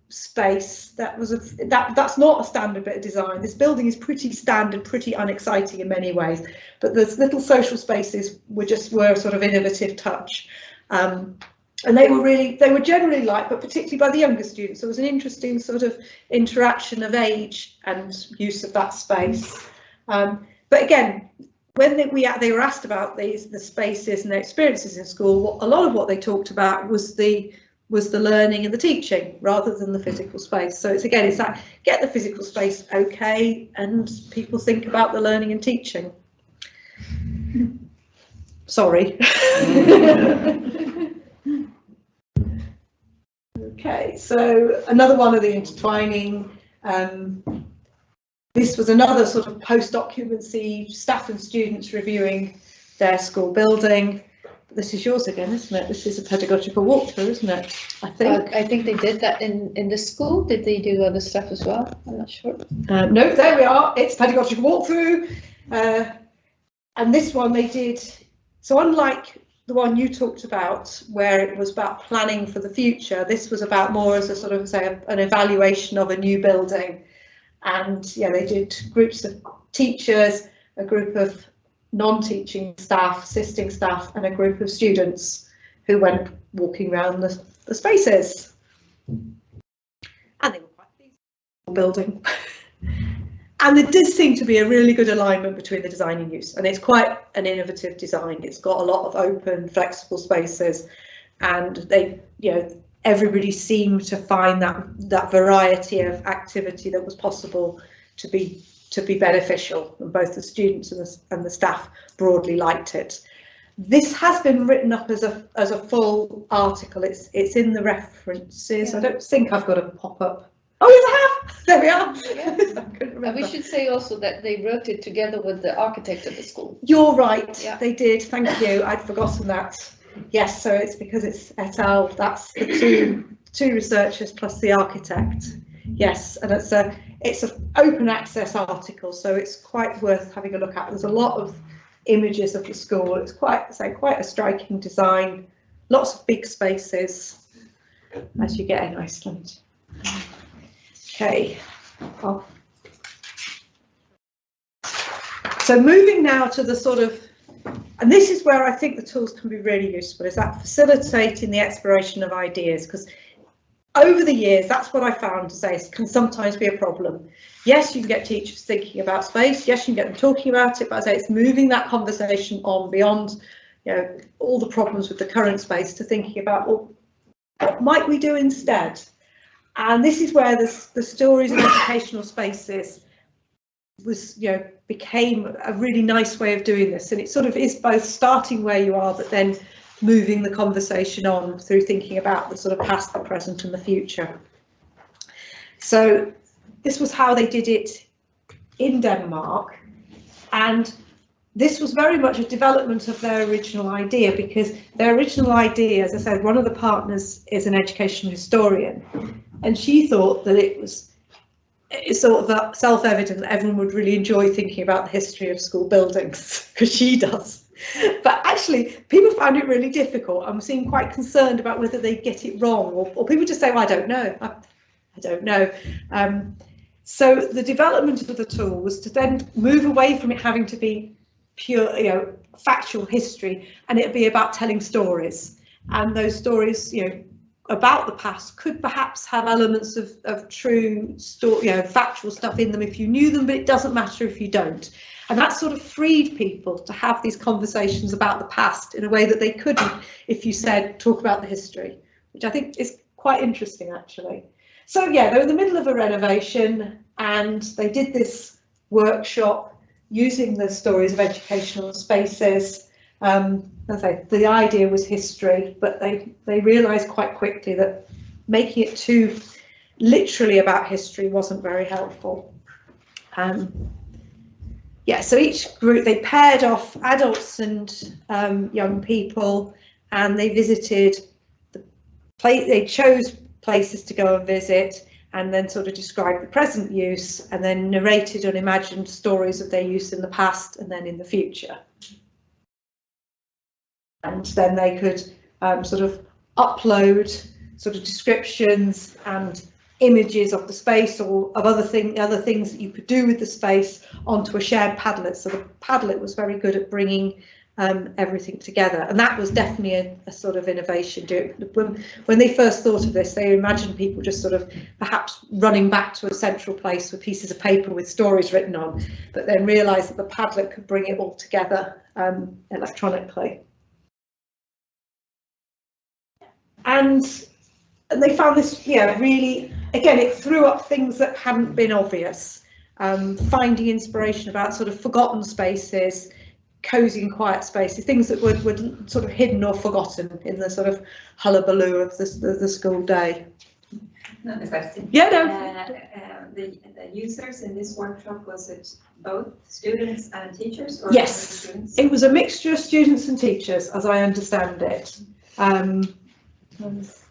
space, that's not a standard bit of design. This building is pretty standard, pretty unexciting in many ways, but the little social spaces were a sort of innovative touch, and they were generally liked, but particularly by the younger students. So it was an interesting sort of interaction of age and use of that space. But again, when they were asked about the spaces and their experiences in school, a lot of what they talked about was the learning and the teaching rather than the physical space. So it's that get the physical space okay, and people think about the learning and teaching. Sorry. Okay, so another one of the intertwining. This was another sort of post-occupancy, staff and students reviewing their school building. This is yours again, isn't it? This is a pedagogical walkthrough, isn't it? I think they did that in the school. Did they do other stuff as well? I'm not sure. No, there we are. It's pedagogical walkthrough. And this one they did, so unlike the one you talked about, where it was about planning for the future, this was about more as a sort of, say, an evaluation of a new building. And yeah, they did groups of teachers, a group of non-teaching staff, assisting staff, and a group of students who went walking around the spaces. And they were quite pleased with the building. And there does seem to be a really good alignment between the design and use, and it's quite an innovative design. It's got a lot of open, flexible spaces, and they, you know, everybody seemed to find that variety of activity that was possible to be beneficial, and both the students and the staff broadly liked it. This has been written up as a full article. It's in the references. Yeah. I don't think I've got a pop-up. Oh, yes, I have. There we are. Yeah. We should say also that they wrote it together with the architect of the school. You're right. Yeah. They did. Thank you. I'd forgotten that. Yes. So it's because it's et al. That's the two researchers plus the architect. Yes, and it's an open access article, so it's quite worth having a look at. There's a lot of images of the school. It's quite a striking design. Lots of big spaces, as you get in Iceland. Okay. Oh. So moving now to the sort of, and this is where I think the tools can be really useful, is that facilitating the exploration of ideas, because over the years, that's what I found to say can sometimes be a problem. Yes, you can get teachers thinking about space. Yes, you can get them talking about it, but I say it's moving that conversation on beyond, you know, all the problems with the current space to thinking about, well, what might we do instead? And this is where the stories of educational spaces was, you know, became a really nice way of doing this. And it sort of is both starting where you are, but then moving the conversation on through thinking about the sort of past, the present and the future. So this was how they did it in Denmark, and this was very much a development of their original idea, because their original idea, as I said, one of the partners is an educational historian, and she thought that it's sort of self-evident that everyone would really enjoy thinking about the history of school buildings, because she does. But actually, people found it really difficult. I'm seeing quite concerned about whether they get it wrong, or people just say, well, I don't know. I don't know. So the development of the tool was to then move away from it having to be pure, you know, factual history, and it'd be about telling stories. And those stories, you know, about the past could perhaps have elements of true story, you know, factual stuff in them if you knew them, but it doesn't matter if you don't. And that sort of freed people to have these conversations about the past in a way that they couldn't if you said, talk about the history, which I think is quite interesting, actually. So yeah, they were in the middle of a renovation, and they did this workshop using the stories of educational spaces. As I say, the idea was history, but they realised quite quickly that making it too literally about history wasn't very helpful. Yeah, so each group, they paired off adults and young people, and they visited the place. They chose places to go and visit, and then sort of described the present use, and then narrated and imagined stories of their use in the past and then in the future. And then they could sort of upload sort of descriptions and images of the space, or of other things that you could do with the space, onto a shared Padlet. So the Padlet was very good at bringing everything together, and that was definitely a sort of innovation. When they first thought of this, they imagined people just sort of perhaps running back to a central place with pieces of paper with stories written on, but then realised that the Padlet could bring it all together electronically. And they found this, yeah, really, again, it threw up things that hadn't been obvious. Finding inspiration about sort of forgotten spaces, cosy and quiet spaces, things that were sort of hidden or forgotten in the sort of hullabaloo of the school day. another question. Yeah, no. The users in this workshop, was it both students and teachers? Or Yes, students? it was a mixture of students and teachers, as I understand it.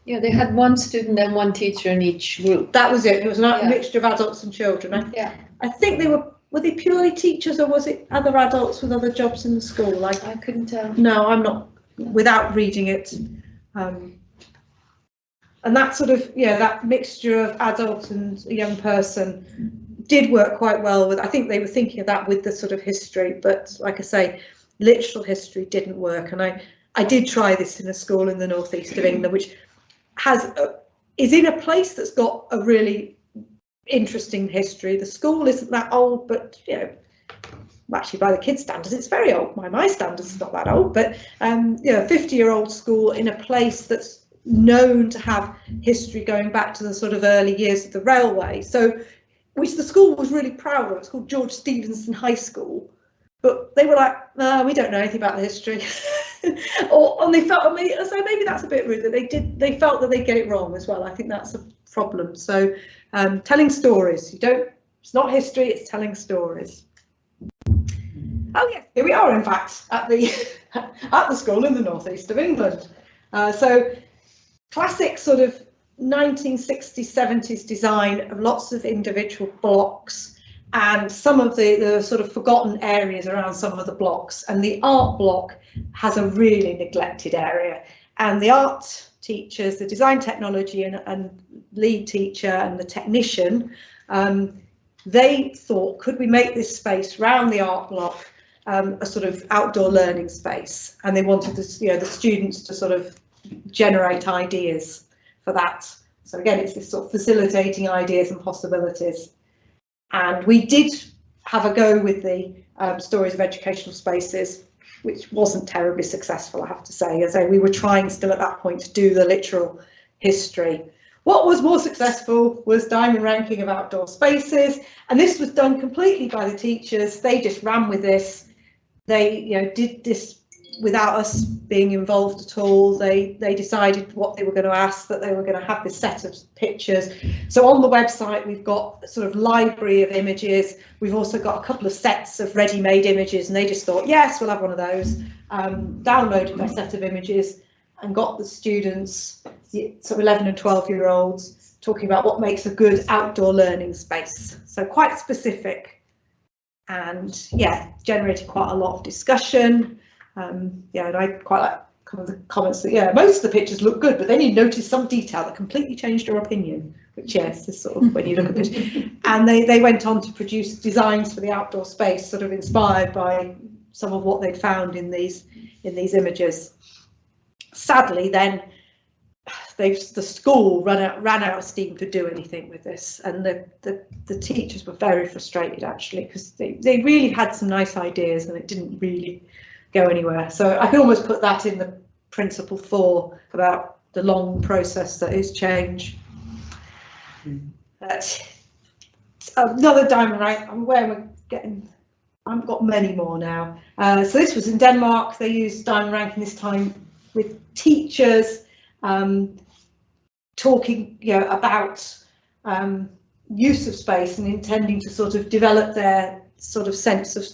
Yeah, they had one student and one teacher in each group. That was it. It was a Yeah. mixture of adults and children. Yeah. I think were they purely teachers, or was it other adults with other jobs in the school? Like, I couldn't tell. no, I'm not, without reading it. And that sort of, yeah, that mixture of adult and a young person did work quite well with, I think they were thinking of that with the sort of history, but like I say, literal history didn't work. And I did try this in a school in the northeast of England, which is in a place that's got a really interesting history. The school isn't that old, but you know, actually by the kids' standards, it's very old. By my standards, it's not that old, but you know, 50-year-old school in a place that's known to have history going back to the sort of early years of the railway. So, which the school was really proud of. It's called George Stephenson High School, but they were like, no, we don't know anything about the history. And they felt, so maybe that's a bit rude that they felt that they get it wrong as well. I think that's a problem. So telling stories, it's not history, it's telling stories. Oh yeah, here we are in fact at the school in the northeast of England. So classic sort of 1960s, 70s design of lots of individual blocks and some of the sort of forgotten areas around some of the blocks. And the art block has a really neglected area. And the art teachers, the design technology and lead teacher and the technician, they thought, could we make this space around the art block a sort of outdoor learning space? And they wanted the students to sort of generate ideas for that. So again, it's this sort of facilitating ideas and possibilities. And we did have a go with the stories of educational spaces, which wasn't terribly successful, I have to say. As we were trying still at that point to do the literal history. What was more successful was diamond ranking of outdoor spaces, and this was done completely by the teachers. They just ran with this. They did this without us being involved at all. They decided what they were going to ask, that they were going to have this set of pictures. So on the website we've got a sort of library of images. We've also got a couple of sets of ready-made images, and they just thought, yes, we'll have one of those. Downloaded their set of images and got the students, so 11 and 12-year-olds, talking about what makes a good outdoor learning space. So quite specific, and yeah, generated quite a lot of discussion. Yeah, and I quite like kind of the comments that, yeah, most of the pictures look good, but then you notice some detail that completely changed your opinion, which, yes, is sort of when you look at it. And they went on to produce designs for the outdoor space, sort of inspired by some of what they'd found in these images. Sadly, then the school ran out of steam to do anything with this, and the teachers were very frustrated actually, because they really had some nice ideas and it didn't really go anywhere. So I can almost put that in the principle 4 about the long process that is change. Another diamond rank. Where we're getting, I've got many more now. So this was in Denmark. They used diamond ranking this time with teachers talking about use of space and intending to sort of develop their sort of sense of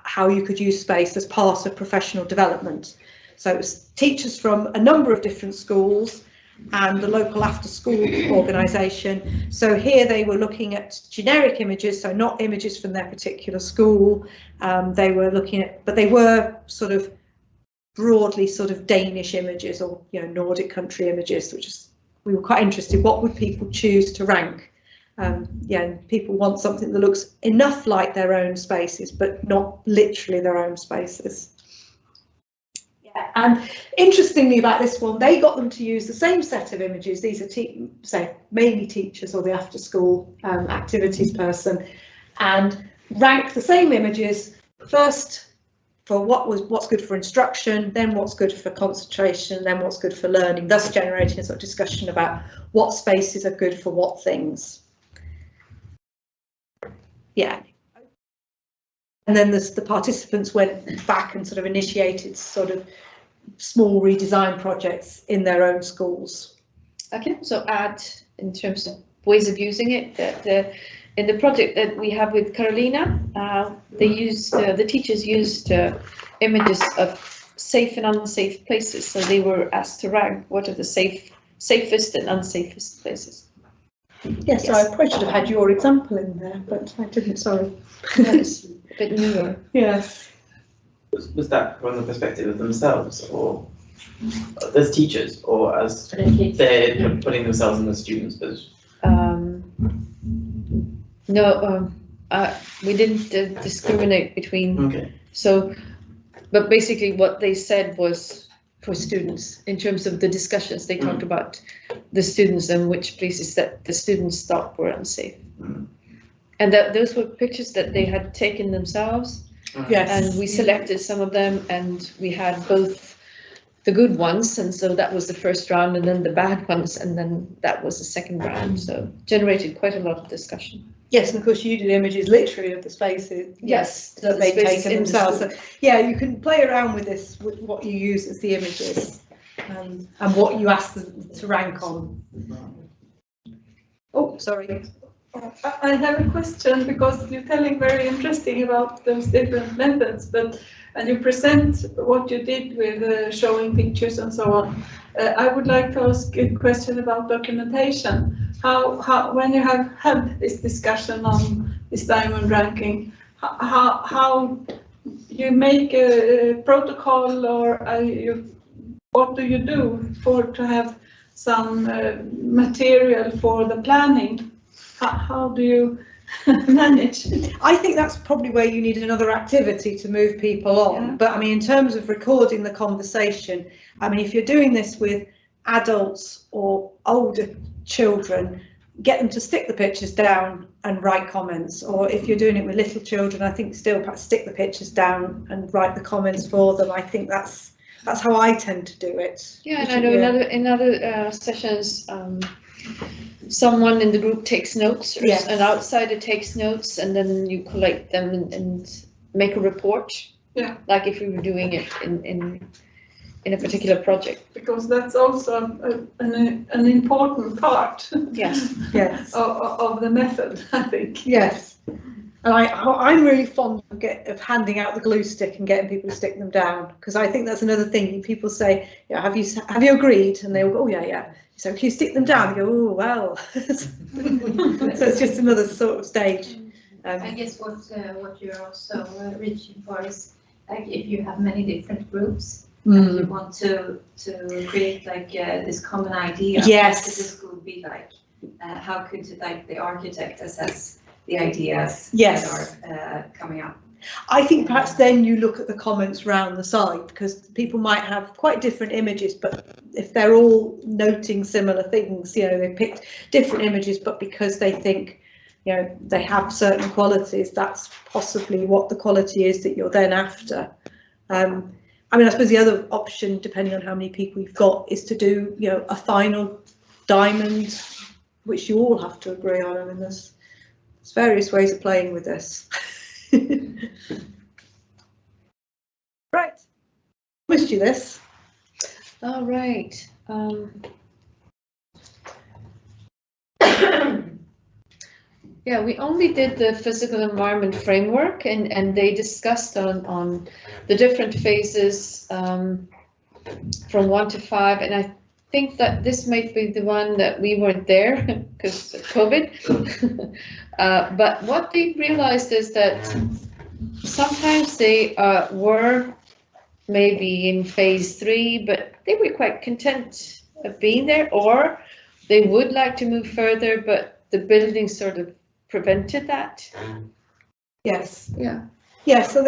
how you could use space as part of professional development. So it was teachers from a number of different schools and the local after school organisation. So here they were looking at generic images, so not images from their particular school. They were looking at, but they were sort of broadly sort of Danish images, or Nordic country images, which is, we were quite interested. What would people choose to rank? Yeah, and people want something that looks enough like their own spaces, but not literally their own spaces. Yeah, and interestingly about this one, they got them to use the same set of images. These are mainly teachers or the after school activities person, and rank the same images first for what's good for instruction, then what's good for concentration, then what's good for learning, thus generating a sort of discussion about what spaces are good for what things. Yeah, and then the participants went back and sort of initiated sort of small redesign projects in their own schools. Okay, so add in terms of ways of using it. That in the project that we have with Carolina, the teachers used images of safe and unsafe places. So they were asked to rank what are the safest and unsafest places. Yes, I probably should have had your example in there, but I didn't, sorry. That was a bit newer. Yes. Was that from the perspective of themselves, or as teachers, or as they're putting themselves in the students' position? No, we didn't discriminate between. Okay. So, but basically what they said was for students in terms of the discussions. They talked about the students and which places that the students thought were unsafe. And that those were pictures that they had taken themselves. Yes. And we selected some of them, and we had both the good ones, and so that was the first round, and then the bad ones, and then that was the second round. So generated quite a lot of discussion. Yes, and of course you did images literally of the spaces. Yes, that the they've spaces taken in the themselves. school. So, yeah, you can play around with this, with what you use as the images, and what you ask them to rank on. Oh, sorry. I have a question, because you're telling very interesting about those different methods, and you present what you did with showing pictures and so on. I would like to ask a question about documentation. How when you have had this discussion on this diamond ranking, how you make a protocol, or what do you do to have some material for the planning? How do you manage? I think that's probably where you need another activity to move people on. Yeah. But I mean, in terms of recording the conversation, I mean, if you're doing this with adults or older children, get them to stick the pictures down and write comments. Or if you're doing it with little children, I think still perhaps stick the pictures down and write the comments for them. I think that's how I tend to do it. Yeah, and I know in other sessions, someone in the group takes notes, or Yes. an outsider takes notes, and then you collect them and make a report. Yeah. Like if we were doing it in a particular project. Because that's also an important part Yes. Yes. of the method, I think. Yes. And I'm really fond of handing out the glue stick and getting people to stick them down, because I think that's another thing. People say, yeah, have you agreed? And they all go, oh yeah, yeah. So if you stick them down, you go, oh well. So it's just another sort of stage. I guess what you're also reaching for is, like, if you have many different groups and you want to create like this common idea. Yes. What could the school be like? How could like the architect assess the ideas Yes. that are coming up? I think perhaps then you look at the comments round the side, because people might have quite different images, but if they're all noting similar things, you know, they picked different images, but because they think, you know, they have certain qualities, that's possibly what the quality is that you're then after. I mean, I suppose the other option, depending on how many people you've got, is to do, you know, a final diamond, which you all have to agree on. I mean, there's various ways of playing with this. Right, missed you this. All right. Yeah, we only did the physical environment framework, and they discussed on the different phases from 1 to 5, and I think that this might be the one that we weren't there because of COVID. But what they realized is that sometimes they were maybe in phase 3, but they were quite content of being there, or they would like to move further, but the building sort of prevented that. Yes. Yeah. Yeah, so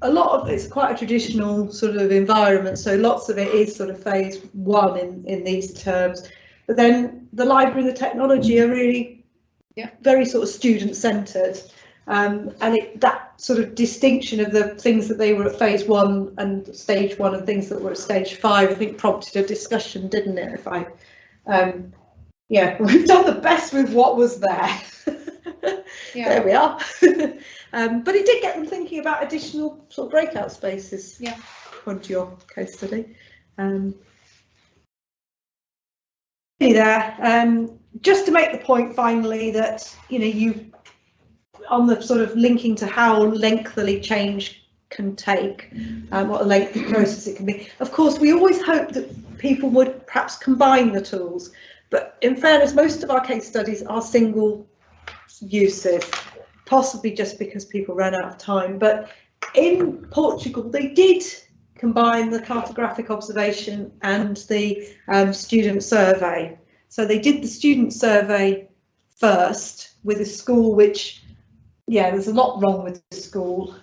a lot of it's quite a traditional sort of environment, so lots of it is sort of phase 1 in these terms. But then the library and the technology are really very sort of student centred. And that sort of distinction of the things that they were at phase 1 and stage 1 and things that were at stage 5, I think prompted a discussion, didn't it? Yeah, we've done the best with what was there. Yeah. There we are. But it did get them thinking about additional sort of breakout spaces. Yeah. According to your case study. There. just to make the point finally that, you on the sort of linking to how lengthily change can take, what a lengthy process it can be. Of course, we always hope that people would perhaps combine the tools, but in fairness, most of our case studies are single uses, possibly just because people ran out of time. But in Portugal, they did combine the cartographic observation and the student survey. So they did the student survey first with a school which, there's a lot wrong with the school.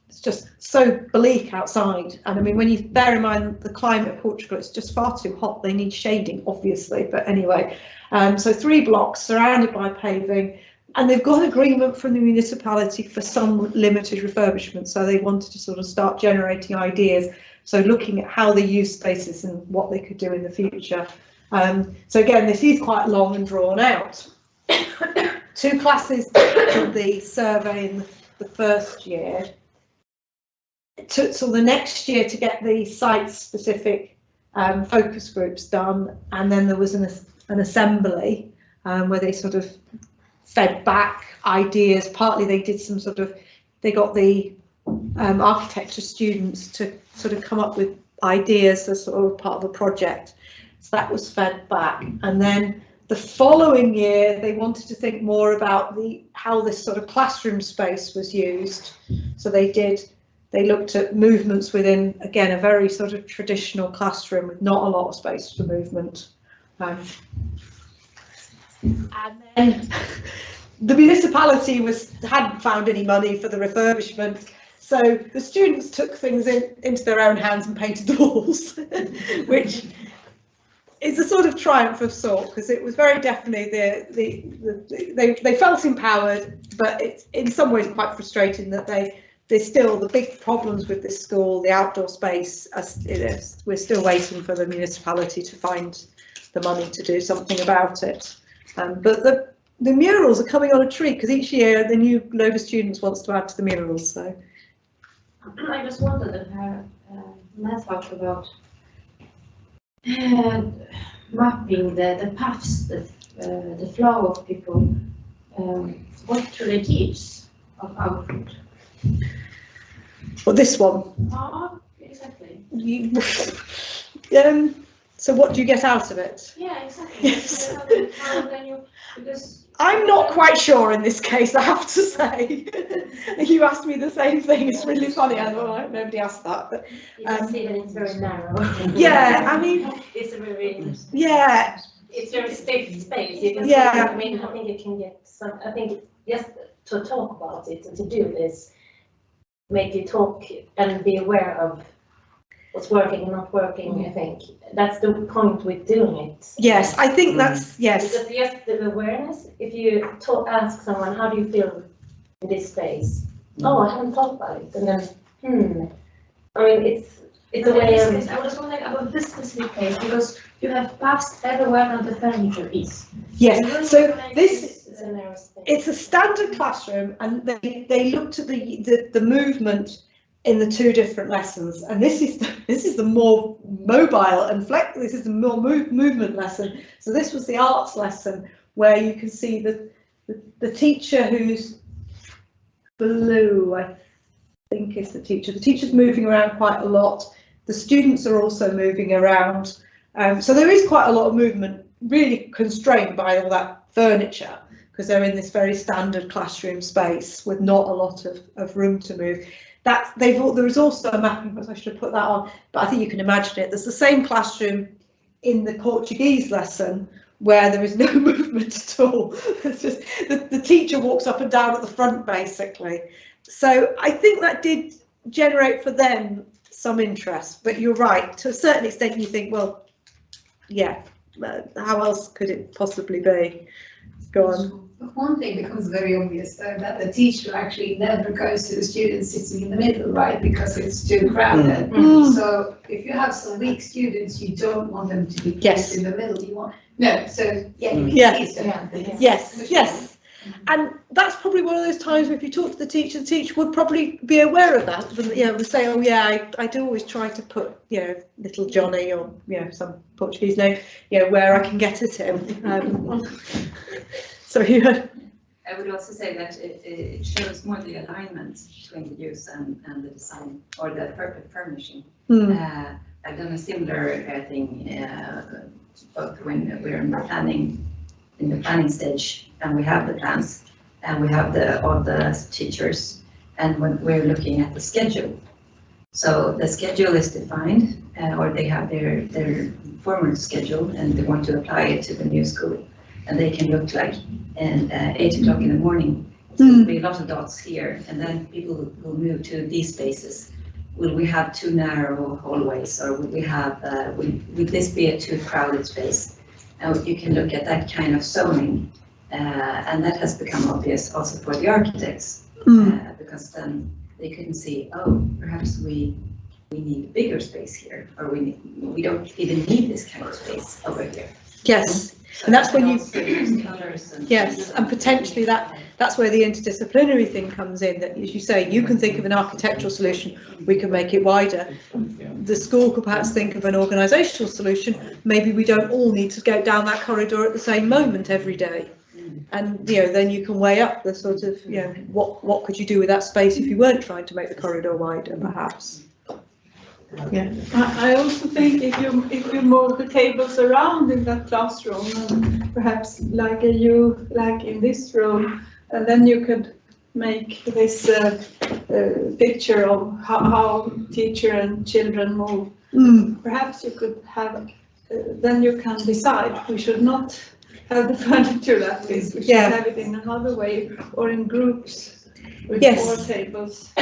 It's just so bleak outside, and I mean, when you bear in mind the climate of Portugal, it's just far too hot. They need shading, obviously, but anyway. So 3 blocks surrounded by paving, and they've got agreement from the municipality for some limited refurbishment, so they wanted to sort of start generating ideas, so looking at how they use spaces and what they could do in the future. So again, this is quite long and drawn out. 2 classes did the survey in the first year. It took till the next year to get the site-specific focus groups done, and then there was an assembly where they sort of fed back ideas. Partly they did some sort of, they got the architecture students to sort of come up with ideas as sort of part of a project. So that was fed back, and then the following year they wanted to think more about how this sort of classroom space was used. So they looked at movements within, again, a very sort of traditional classroom with not a lot of space for movement. And then the municipality hadn't found any money for the refurbishment, so the students took things into their own hands and painted the walls, which is a sort of triumph of sort, because it was very definitely they felt empowered, but it's in some ways quite frustrating that there's still the big problems with this school, the outdoor space. We're still waiting for the municipality to find the money to do something about it. But the murals are coming on a treat, because each year the new load of students wants to add to the murals. So I just wondered if Matt talked about mapping the paths, the flow of people. What do they teach of output? Well, this one. Oh, exactly. So what do you get out of it? Yeah, exactly. Yes. Because I'm not quite sure in this case, I have to say. You asked me the same thing. It's really funny. I thought nobody asked that, but you can see that it's very narrow. Yeah, I mean, it's a very it's very stiff space. You can see, I mean, I think it can get some. I think just to talk about it and to do this, make you talk and be aware of what's working and not working. I think that's the point with doing it. Yes, I think that's, yes. Because just the awareness, if you ask someone, how do you feel in this space? Oh, I haven't thought about it. And then, I mean, it's a way of... I was wondering about this specific place, because you have paths everywhere and the furniture is. Yes, so this... It's a standard classroom, and they looked at the movement in the 2 different lessons, and this is the more mobile and this is the more movement lesson. So this was the arts lesson, where you can see the teacher who's blue, I think is the teacher. The teacher's moving around quite a lot. The students are also moving around, so there is quite a lot of movement, really constrained by all that furniture, because they're in this very standard classroom space with not a lot of room to move. There is also a mapping, I should have put that on, but I think you can imagine it. There's the same classroom in the Portuguese lesson where there is no movement at all. It's just the teacher walks up and down at the front, basically. So I think that did generate for them some interest, but you're right, to a certain extent you think, well, yeah, how else could it possibly be? Go on. One thing becomes very obvious, though, that the teacher actually never goes to the students sitting in the middle, right? Because it's too crowded. So if you have some weak students, you don't want them to be placed in the middle. You want so you can see them. Yes. And that's probably one of those times where if you talk to the teacher would probably be aware of that. You know, would say, oh yeah, I do always try to put, you know, little Johnny or, you know, some Portuguese name, you know, where I can get at him. So yeah. I would also say that it shows more the alignment between the use and the design or the perfect furnishing. I've done a similar thing both when we're in the planning stage, and we have the plans and we have all the teachers, and when we're looking at the schedule. So the schedule is defined, or they have their former schedule and they want to apply it to the new school. And they can look like 8 o'clock in the morning. So there'll be a lot of dots here, and then people will move to these spaces. Will we have too narrow hallways, or will we have? Will this be a too crowded space? And you can look at that kind of zoning, and that has become obvious also for the architects, because then they couldn't see. Oh, perhaps we need a bigger space here, or we don't even need this kind of space over here. Yes. So and that's when you, and potentially that's where the interdisciplinary thing comes in, that as you say, you can think of an architectural solution, we can make it wider. The school could perhaps think of an organisational solution, maybe we don't all need to go down that corridor at the same moment every day. And you know, then you can weigh up the sort of, you know, what could you do with that space if you weren't trying to make the corridor wider, perhaps. Yeah, I also think if you move the tables around in that classroom, and perhaps like in this room, and then you could make this picture of how teacher and children move. Perhaps you could have, then you can decide. We should not have the furniture like this. We should have it in another way, or in groups with 4 tables.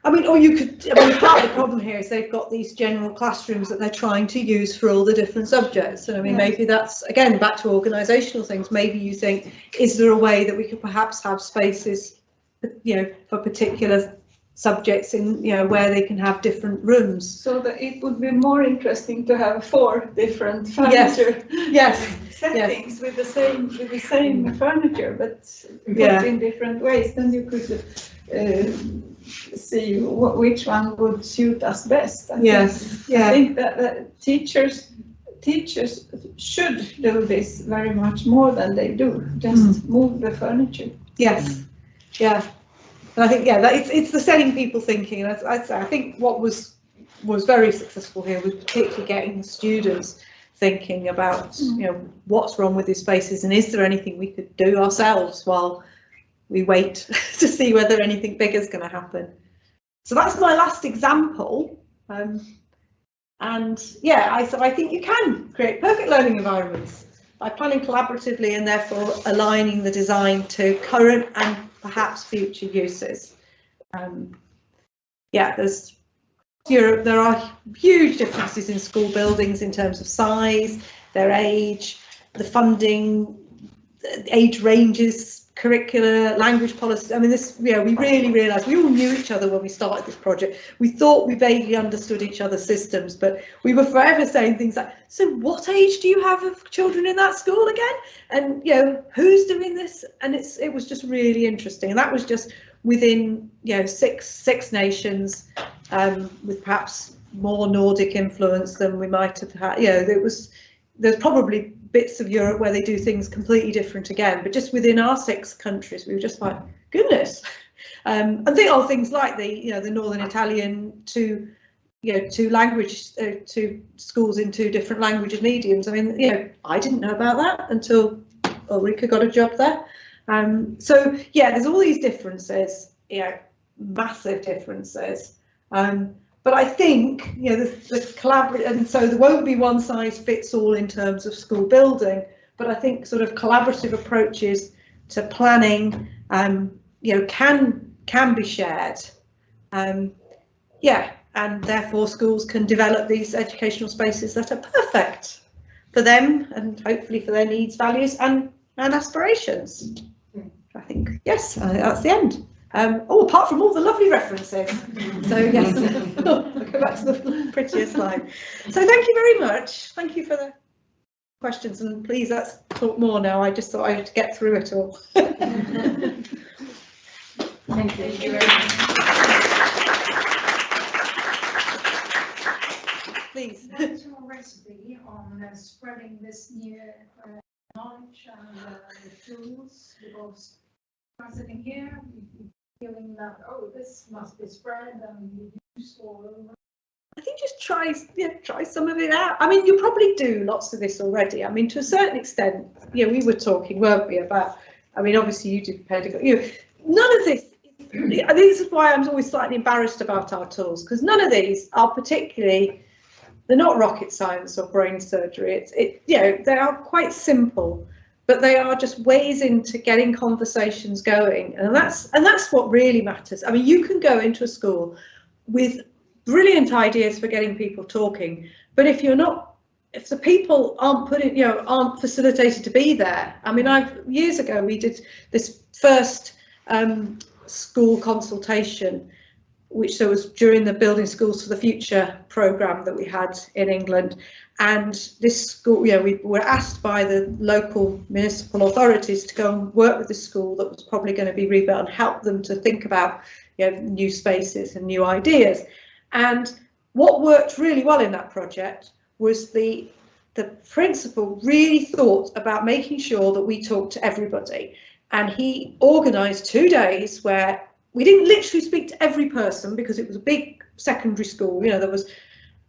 I mean, or you could, I mean, part of the problem here is they've got these general classrooms that they're trying to use for all the different subjects. And I mean, maybe that's, again, back to organisational things. Maybe you think, is there a way that we could perhaps have spaces, you know, for particular subjects in, you know, where they can have different rooms? So that it would be more interesting to have 4 different furniture settings with the same furniture, but put in different ways. Then you could see which one would suit us best. I think that teachers should do this very much more than they do. Just move the furniture. Yes. Yeah. And I think it's the setting people thinking. And I'd say I think what was very successful here was particularly getting the students thinking about, you know, what's wrong with these spaces, and is there anything we could do ourselves while we wait to see whether anything bigger is going to happen. So that's my last example. And yeah, I think you can create perfect learning environments by planning collaboratively and therefore aligning the design to current and perhaps future uses. Yeah, there are huge differences in school buildings in terms of size, their age, the funding, age ranges, curricula, language policy. I mean, this, we really realised we all knew each other when we started this project. We thought we vaguely understood each other's systems, but we were forever saying things like, so what age do you have of children in that school again? And, you know, who's doing this? And it was just really interesting. And that was just within, you know, six nations, with perhaps more Nordic influence than we might have had. You know, there's probably bits of Europe where they do things completely different again, but just within our 6 countries, we were just like, goodness. And things like the Northern Italian to schools in 2 different languages mediums. I mean, you know, I didn't know about that until Ulrika got a job there. So yeah, there's all these differences, you know, massive differences. But I think, you know, the collaborative, and so there won't be one size fits all in terms of school building, but I think sort of collaborative approaches to planning, you know, can be shared. Yeah, and therefore schools can develop these educational spaces that are perfect for them and hopefully for their needs, values and aspirations. I think, yes, that's the end. Apart from all the lovely references. So yes, I'll go back to the prettier slide. So thank you very much. Thank you for the questions, and please let's talk more now. I just thought I had to get through it all. Thank you very much. Please. What's your recipe on spreading this new knowledge and the tools? Because I'm sitting here feeling that, oh, this must be spread and used all over. I think just try some of it out. I mean, you probably do lots of this already. I mean, to a certain extent, we were talking, weren't we, about, I mean, obviously you did pedagogy. None of this, I think this is why I'm always slightly embarrassed about our tools, because none of these are particularly, they're not rocket science or brain surgery. They are quite simple, but they are just ways into getting conversations going, and that's what really matters. I mean, you can go into a school with brilliant ideas for getting people talking, but if the people aren't facilitated to be there. I mean, years ago we did this first school consultation, which there was during the Building Schools for the Future programme that we had in England, and this school, we were asked by the local municipal authorities to go and work with the school that was probably going to be rebuilt and help them to think about new spaces and new ideas. And what worked really well in that project was the principal really thought about making sure that we talked to everybody, and he organised 2 days where we didn't literally speak to every person because it was a big secondary school. There was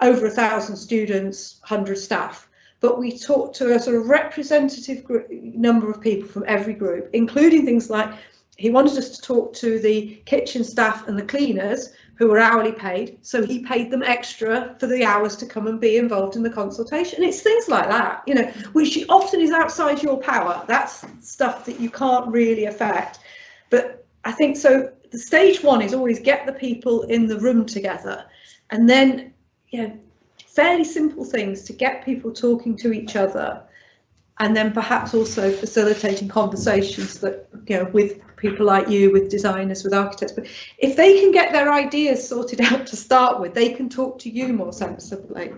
over 1,000 students, 100 staff, but we talked to a sort of representative number of people from every group, including things like, he wanted us to talk to the kitchen staff and the cleaners who were hourly paid, so he paid them extra for the hours to come and be involved in the consultation. And it's things like that, which often is outside your power. That's stuff that you can't really affect. But I think so. The stage one is always get the people in the room together, and then fairly simple things to get people talking to each other, and then perhaps also facilitating conversations that with people like you, with designers, with architects. But if they can get their ideas sorted out to start with, they can talk to you more sensibly.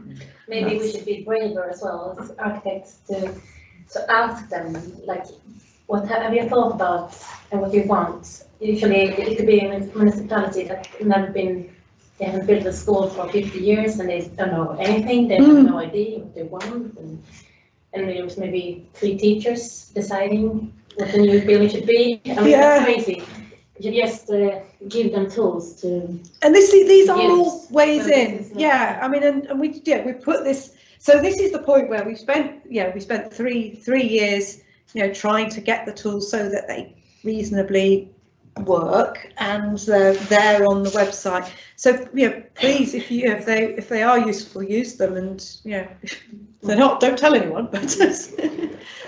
Maybe we should be braver as well as architects to ask them, like, what have you thought about and what you want? Usually it could be a municipality that they haven't built a school for 50 years and they don't know anything, they have no idea what they want, and there's maybe 3 teachers deciding what the new building should be. I mean, that's crazy. You just give them tools to. And these are all ways in. I mean, and we put this. So this is the point where we spent 3 years, trying to get the tools so that they reasonably work, and they're there on the website. So please, if they are useful, use them, and if they're not, don't tell anyone. But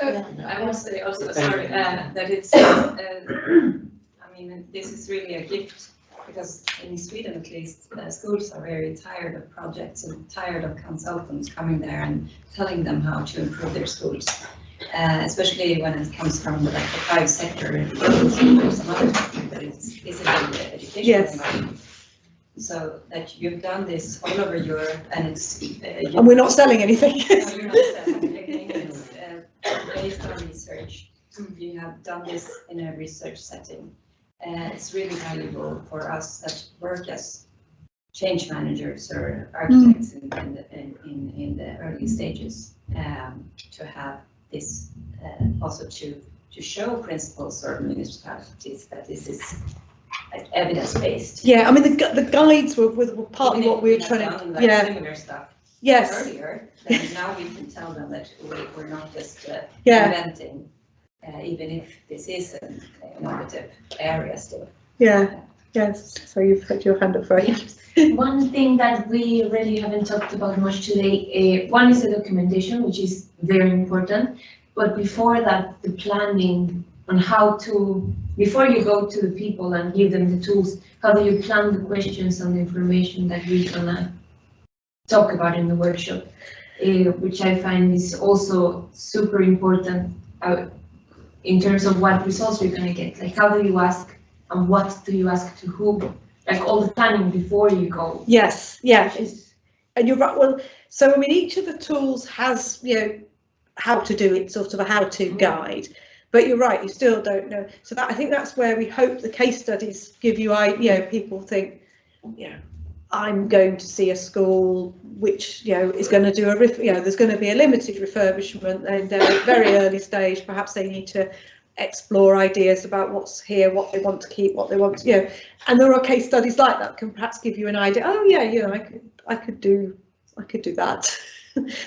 I want to say also, sorry, that it's I mean, this is really a gift, because in Sweden at least, schools are very tired of projects and tired of consultants coming there and telling them how to improve their schools. Especially when it comes from the private sector and some other sector that isn't the education environment. So that you've done this all over Europe, and it's and we're not selling anything. No, you're not selling anything. It's based on research. You have done this in a research setting. It's really valuable for us that work as change managers or architects in the early stages to have this also to show principals or municipalities that this is evidence-based. I mean the guides were partly what we were trying to similar stuff earlier, then now we can tell them that we're not just inventing, even if this is an innovative area still. Yes, so you've put your hand up, right? One thing that we really haven't talked about much today, one is the documentation, which is very important, but before that, the planning on how to, before you go to the people and give them the tools, how do you plan the questions and the information that we're gonna talk about in the workshop, which I find is also super important in terms of what results we're gonna get. Like, how do you ask and what do you ask to whom? Like all the planning before you go. Yes, and you're right. Well, so I mean, each of the tools has how to do it, sort of a how-to guide. But you're right, you still don't know. So that, I think that's where we hope the case studies give you, people think, I'm going to see a school which, is going to do there's going to be a limited refurbishment, and they're at a very early stage. Perhaps they need to explore ideas about what's here, what they want to keep, what they want to, and there are case studies like that can perhaps give you an idea. Oh yeah, I could do that.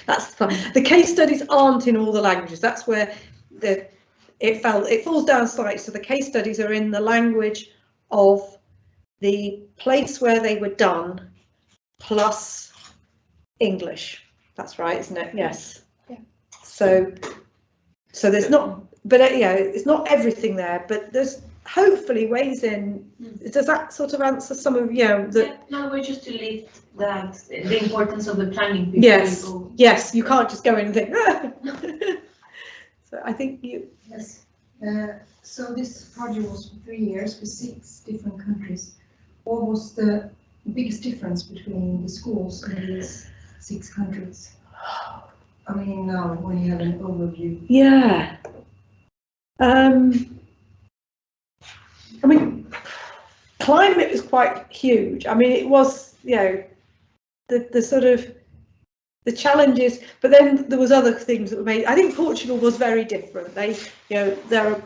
That's fun. The case studies aren't in all the languages. That's where it falls down slightly. So the case studies are in the language of the place where they were done, plus English. That's right, isn't it? Yes. Yeah. So there's not, but it's not everything there, but there's hopefully ways in. Does that sort of answer some of No, we're just to lift the importance of the planning before yes, you go. yes, you can't just go in and think. So I think you. Yes. So this project was for 3 years with 6 different countries. What was the biggest difference between the schools in these 6 countries? I mean, now when you have an overview. Yeah. I mean, climate is quite huge. I mean, it was, the sort of the challenges, but then there was other things that were made. I think Portugal was very different. They're a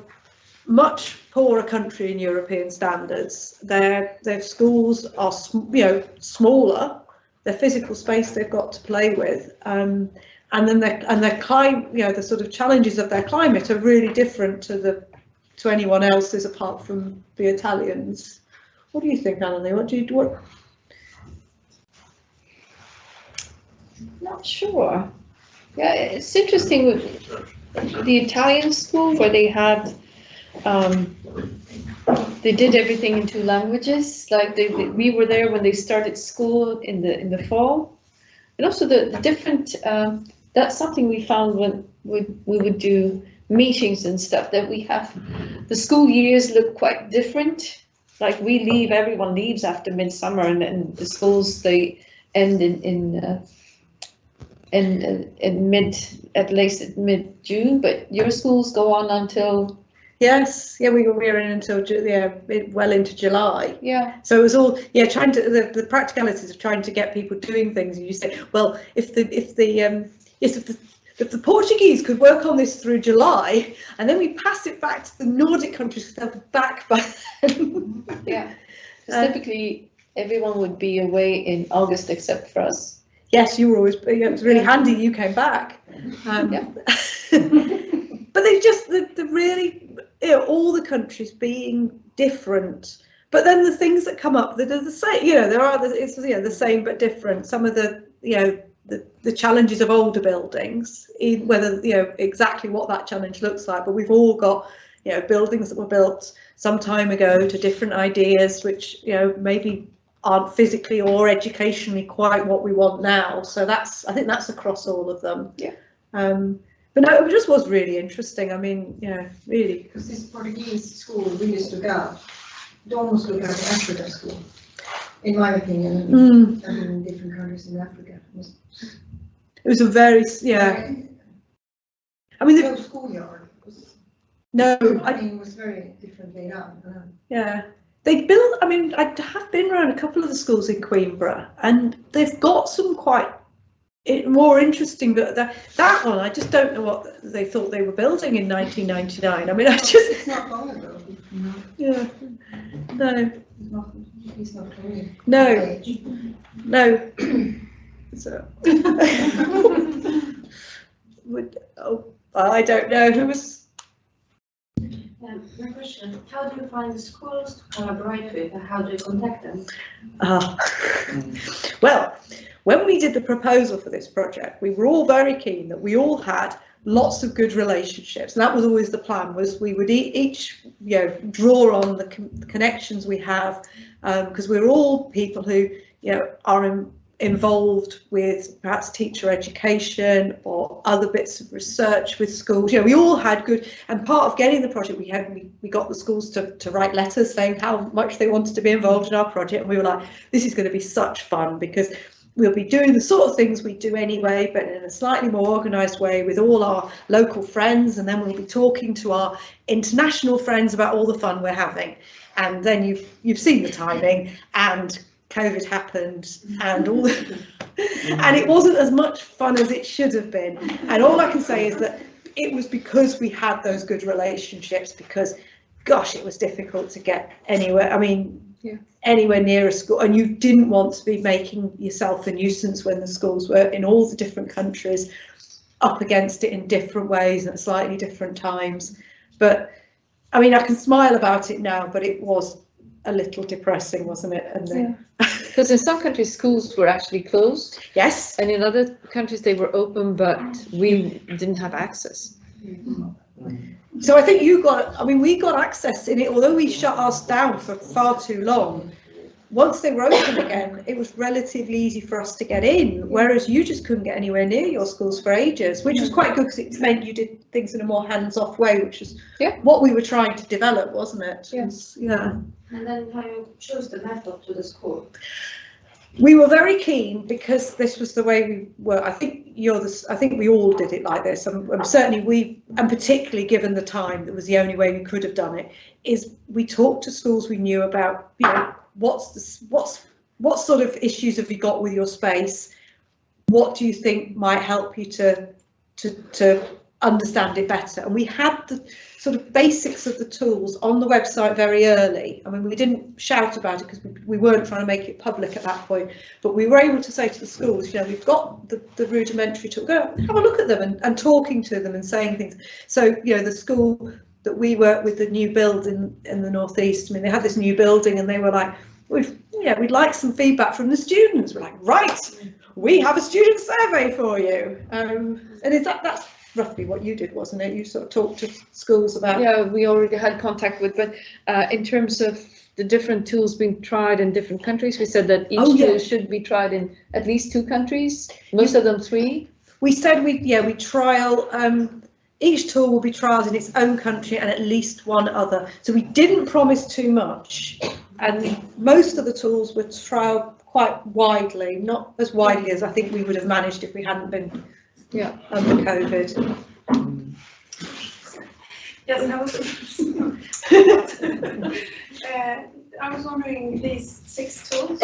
much poorer country in European standards. Their schools are, smaller. Their physical space they've got to play with, and then their climate, the sort of challenges of their climate are really different to anyone else's apart from the Italians. What do you think, Anneli? What? Not sure. Yeah, it's interesting with the Italian school where they had, they did everything in 2 languages. Like we were there when they started school in the fall, and also the different. That's something we found when we would do meetings and stuff, that we have the school years look quite different. Like everyone leaves after midsummer, and the schools they end at least mid-June, but your schools go on until. Yes, we were in until well into July. Yeah. So it was all trying to the practicalities of trying to get people doing things. And you say, well, if the Portuguese could work on this through July, and then we pass it back to the Nordic countries, they'll be back by then. Yeah. Typically, everyone would be away in August except for us. Yes, you were always. It was really handy you came back. But they just the really all the countries being different. But then the things that come up that are the same. There are the same but different. Some of the the challenges of older buildings, whether exactly what that challenge looks like. But we've all got buildings that were built some time ago to different ideas, which maybe aren't physically or educationally quite what we want now. So I think that's across all of them. Yeah. But no, it just was really interesting. I mean, really. Because this Portuguese school really stood out. It almost looked like an African school, in my opinion. In different countries in Africa. It was a very I mean, the schoolyard. It was very differently done. Yeah. They built. I mean, I have been around a couple of the schools in Queenborough, and they've got some quite more interesting. But that one, I just don't know what they thought they were building in 1999. I mean, it's not long ago. Yeah. No. He's not coming. No. No. So. I don't know who was. My question, how do you find the schools to collaborate with, and how do you contact them? Well, when we did the proposal for this project, we were all very keen that we all had lots of good relationships, and that was always the plan, was we would each draw on the connections we have, because we're all people who are involved with perhaps teacher education or other bits of research with schools. We all had good, and part of getting the project, we got the schools to write letters saying how much they wanted to be involved in our project, and we were like, this is going to be such fun, because we'll be doing the sort of things we do anyway, but in a slightly more organised way with all our local friends, and then we'll be talking to our international friends about all the fun we're having. And then you've seen the timing, and COVID happened, and all the and it wasn't as much fun as it should have been. And all I can say is that it was because we had those good relationships, because gosh, it was difficult to get anywhere. I mean, anywhere near a school, and you didn't want to be making yourself a nuisance when the schools were in all the different countries up against it in different ways and at slightly different times. But I mean, I can smile about it now, but it was a little depressing, wasn't it? And because in some countries schools were actually closed. Yes. And in other countries they were open, but we didn't have access. So I think we got access in it, although we shut ours down for far too long. Once they were open again, it was relatively easy for us to get in, whereas you just couldn't get anywhere near your schools for ages, which was quite good because it meant you did things in a more hands-off way, which is what we were trying to develop, wasn't it? Yes. Yeah. And then how you chose the method to the school? We were very keen because this was the way we were. I think we all did it like this. And certainly and particularly given the time, that was the only way we could have done it. Is we talked to schools we knew about. You know, what sort of issues have you got with your space? What do you think might help you to understand it better? And we had the sort of basics of the tools on the website very early. I mean, we didn't shout about it because we weren't trying to make it public at that point, but we were able to say to the schools, you know, we've got the rudimentary tool, go have a look at them, and talking to them and saying things. So, you know, the school that we work with, the new build in the northeast, I mean, they had this new building and they were like, we'd like some feedback from the students. We're like, right, we have a student survey for you. And that's roughly what you did, wasn't it? You sort of talked to schools about. Yeah, we already had contact with, but in terms of the different tools being tried in different countries, we said that each tool should be tried in at least 2 countries, most of them 3. We said we trial, each tool will be trialled in its own country and at least 1 other. So we didn't promise too much, and most of the tools were trialled quite widely, not as widely as I think we would have managed if we hadn't been under COVID. Yes, I was wondering, these 6 tools,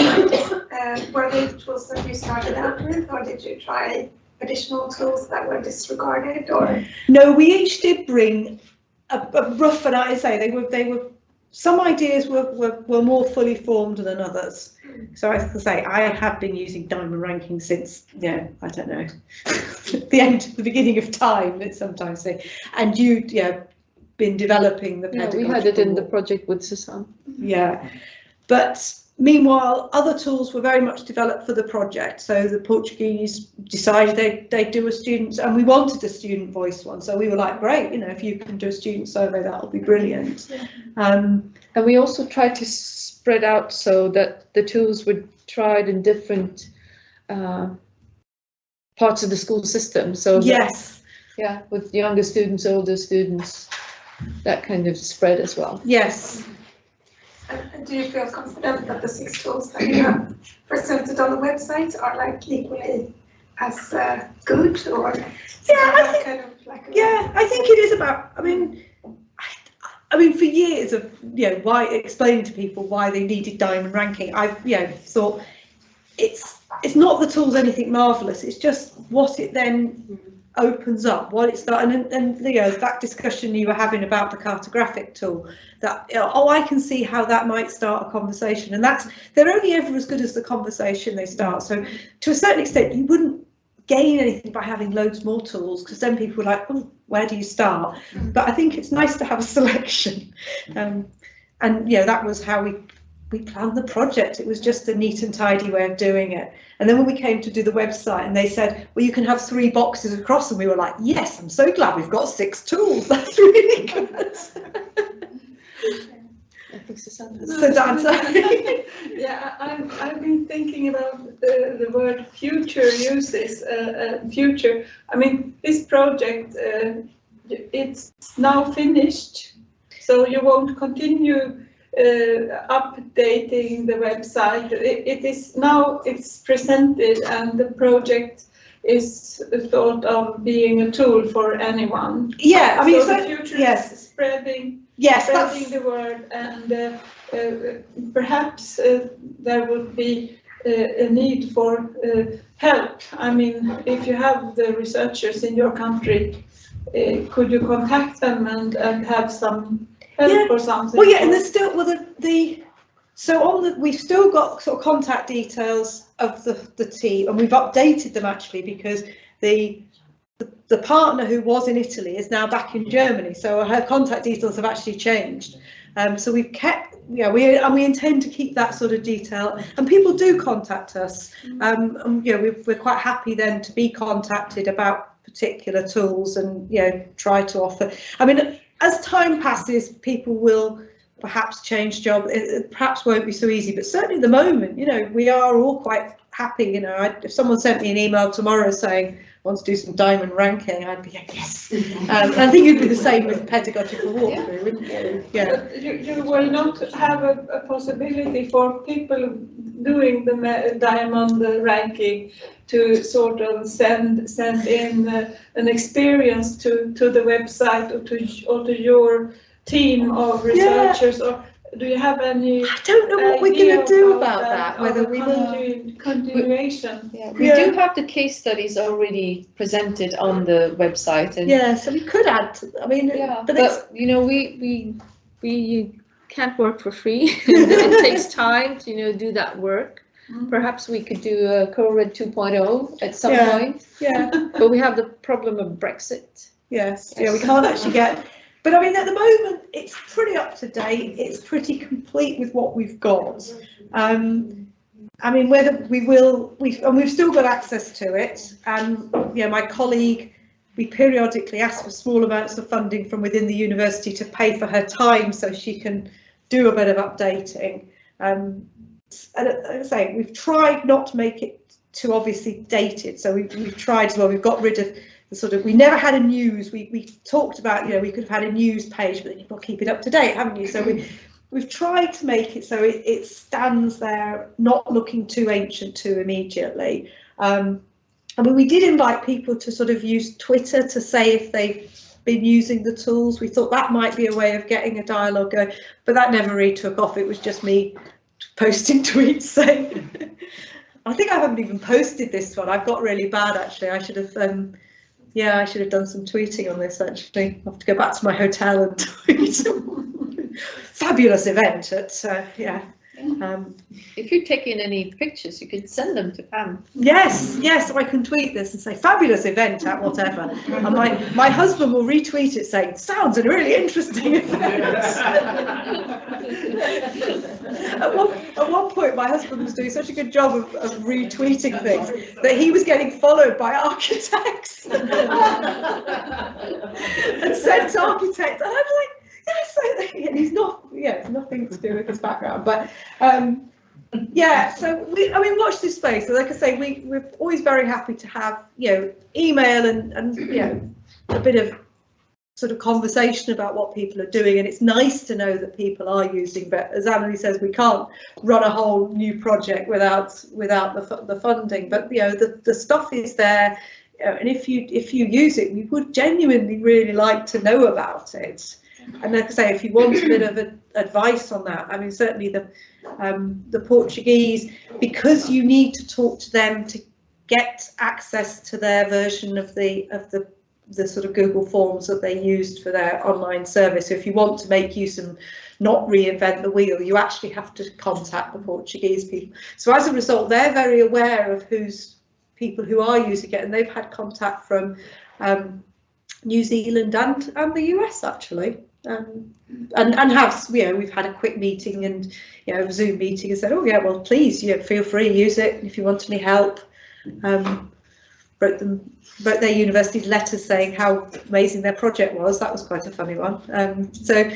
were they tools that you started out with, or did you try additional tools that were disregarded? Or no, we each did bring a rough, and I say they were some ideas were more fully formed than others. So as I say, I have been using diamond ranking since, I don't know, the beginning of time, let's sometimes say. And you been developing the pedagogical. We had it in the project with Susanne. Yeah, but meanwhile, other tools were very much developed for the project. So the Portuguese decided they'd do a student, and we wanted a student voice one. So we were like, great, if you can do a student survey, that'll be brilliant. Yeah. And we also tried to spread out so that the tools were tried in different parts of the school system. So yes, with younger students, older students, that kind of spread as well. Yes. And do you feel confident that the 6 tools that you have presented on the website are like equally as good, or I think it is about. I mean, for years of why explaining to people why they needed diamond ranking, I've thought it's not the tools anything marvelous. It's just what it then opens up, what it's done, and that discussion you were having about the cartographic tool, that I can see how that might start a conversation, and they're only ever as good as the conversation they start. So to a certain extent, you wouldn't gain anything by having loads more tools, because then people are like, oh, where do you start? But I think it's nice to have a selection, and that was how we planned the project. It was just a neat and tidy way of doing it. And then when we came to do the website and they said, well, you can have 3 boxes across, and we were like, yes, I'm so glad we've got 6 tools. That's really good. I think Susanne. So Dan, sorry. Yeah, I've been thinking about the word future uses, future. I mean, this project, it's now finished, so you won't continue updating the website. It is now, it's presented, and the project is thought of being a tool for anyone. Yeah, I mean, so the future is spreading the word, and perhaps there would be a need for help. I mean, if you have the researchers in your country, could you contact them and have some help or something? Well, yeah, and there's still we've still got sort of contact details of the team, and we've updated them actually because the partner who was in Italy is now back in Germany, so her contact details have actually changed. So we've kept, we intend to keep that sort of detail, and people do contact us. We're quite happy then to be contacted about particular tools and try to offer. I mean, as time passes, people will perhaps change job. It perhaps won't be so easy, but certainly at the moment, we are all quite happy. If someone sent me an email tomorrow saying wants to do some diamond ranking, I'd be like, yes. I think it'd be the same with pedagogical walkthrough, wouldn't you? Yeah. You will not have a possibility for people doing the diamond ranking to sort of send in an experience to the website or to your team of researchers, or do you have any? I don't know what we're going to do about that. Whether we will continuation. We do have the case studies already presented on the website, and so we could add. I mean, but we can't work for free. It takes time to do that work. Perhaps we could do a CoReD 2.0 at some point. Yeah. But we have the problem of Brexit. Yes. Yeah, we can't actually get. But I mean, at the moment, it's pretty up to date. It's pretty complete with what we've got. I mean, whether we've still got access to it. And my colleague, we periodically ask for small amounts of funding from within the university to pay for her time so she can do a bit of updating. And as I say, we've tried not to make it too obviously dated. So we've tried as well. We've got rid of we never had a news. We talked about, we could have had a news page, but then you've got to keep it up to date, haven't you? So we've tried to make it so it stands there, not looking too ancient too immediately. I mean, we did invite people to sort of use Twitter to say if they've been using the tools. We thought that might be a way of getting a dialogue going, but that never really took off. It was just me posting tweets saying, I think I haven't even posted this one. I've got really bad actually. I should have I should have done some tweeting on this actually. I have to go back to my hotel and tweet. Fabulous event at If you're taking any pictures, you could send them to Pam. Yes, I can tweet this and say fabulous event at whatever, and my husband will retweet it saying sounds a really interesting event. At one point, my husband was doing such a good job of retweeting things that he was getting followed by architects and sent architects, and I was like, yes, and he's not, it's nothing to do with his background, but so watch this space. So like I say, we're always very happy to have email and a bit of sort of conversation about what people are doing, and it's nice to know that people are using. But as Anneli says, we can't run a whole new project without the funding. But the stuff is there, and if you use it, we would genuinely really like to know about it. And like I say, if you want a bit of advice on that, I mean, certainly the Portuguese, because you need to talk to them to get access to their version of the sort of Google Forms that they used for their online service. So if you want to make use and not reinvent the wheel, you actually have to contact the Portuguese people. So as a result, they're very aware of people who are using it, and they've had contact from New Zealand and the US actually. And have we've had a quick meeting and a Zoom meeting and said, oh yeah, well please feel free, use it if you want any help. Wrote their university's letters saying how amazing their project was. That was quite a funny one. So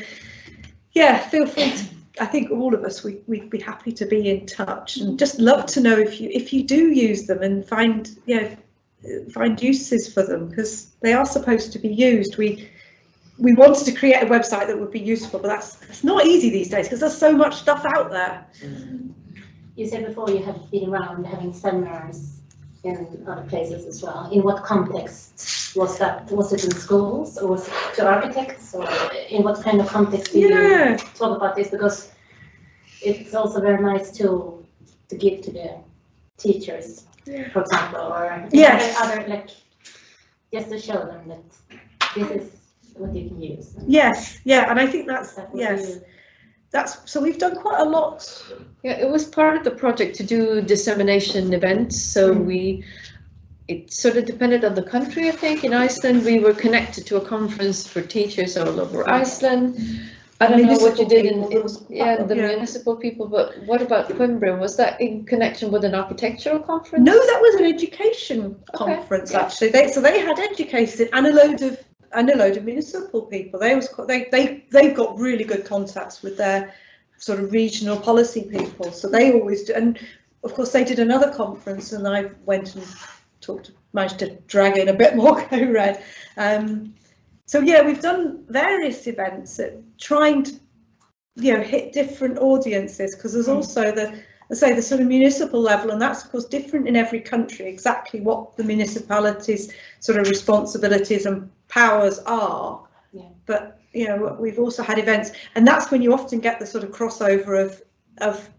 yeah, feel free to, I think all of us we'd be happy to be in touch, and just love to know if you do use them and find uses for them, because they are supposed to be used. we wanted to create a website that would be useful, but that's not easy these days because there's so much stuff out there. You said before you have been around having seminars in other places as well. In what context was that? Was it in schools or was it to architects, or in what kind of context do you talk about this? Because it's also very nice to give to the teachers, for example, or other like just to show them that this is what you can use. Yes, yeah, and I think that's so we've done quite a lot. Yeah, it was part of the project to do dissemination events. So it sort of depended on the country. I think in Iceland we were connected to a conference for teachers all over Iceland. I don't know what you did in the municipal people, but what about Coimbra? Was that in connection with an architectural conference? No, that was an education conference actually. They had educated and a load of municipal people. They've got really good contacts with their sort of regional policy people. So they always do. And of course they did another conference, and I went and managed to drag in a bit more CoReD. So yeah, we've done various events at trying to, hit different audiences, because there's also the sort of municipal level, and that's of course different in every country, exactly what the municipality's sort of responsibilities and powers are. Yeah. But we've also had events, and that's when you often get the sort of crossover of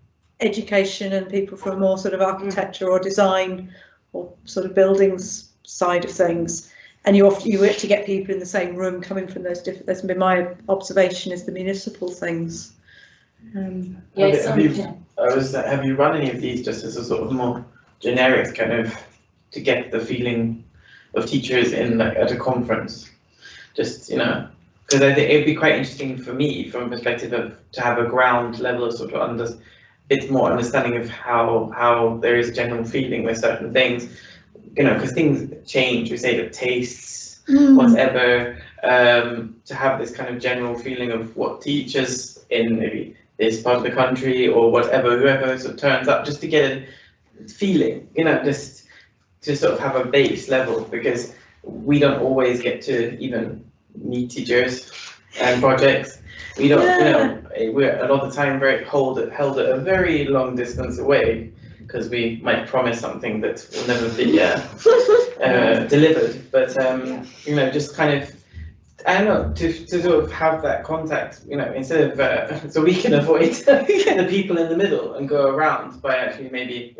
education and people from more sort of architecture or design or sort of buildings side of things. And you actually get people in the same room coming from those different. That's been my observation is the municipal things. Have you run any of these just as a sort of more generic kind of to get the feeling of teachers in at a conference? Just because I think it'd be quite interesting for me from a perspective of to have a ground level of sort of bit more understanding of how there is a general feeling with certain things. Because things change, we say that tastes, whatever, to have this kind of general feeling of what teachers in maybe this part of the country or whoever sort of turns up, just to get a feeling, just to sort of have a base level, because we don't always get to even meet teachers and projects. We don't, we're a lot of the time held at a very long distance away, because we might promise something that will never be delivered. But just kind of, I don't know, to sort of have that contact, instead of so we can avoid the people in the middle and go around by actually maybe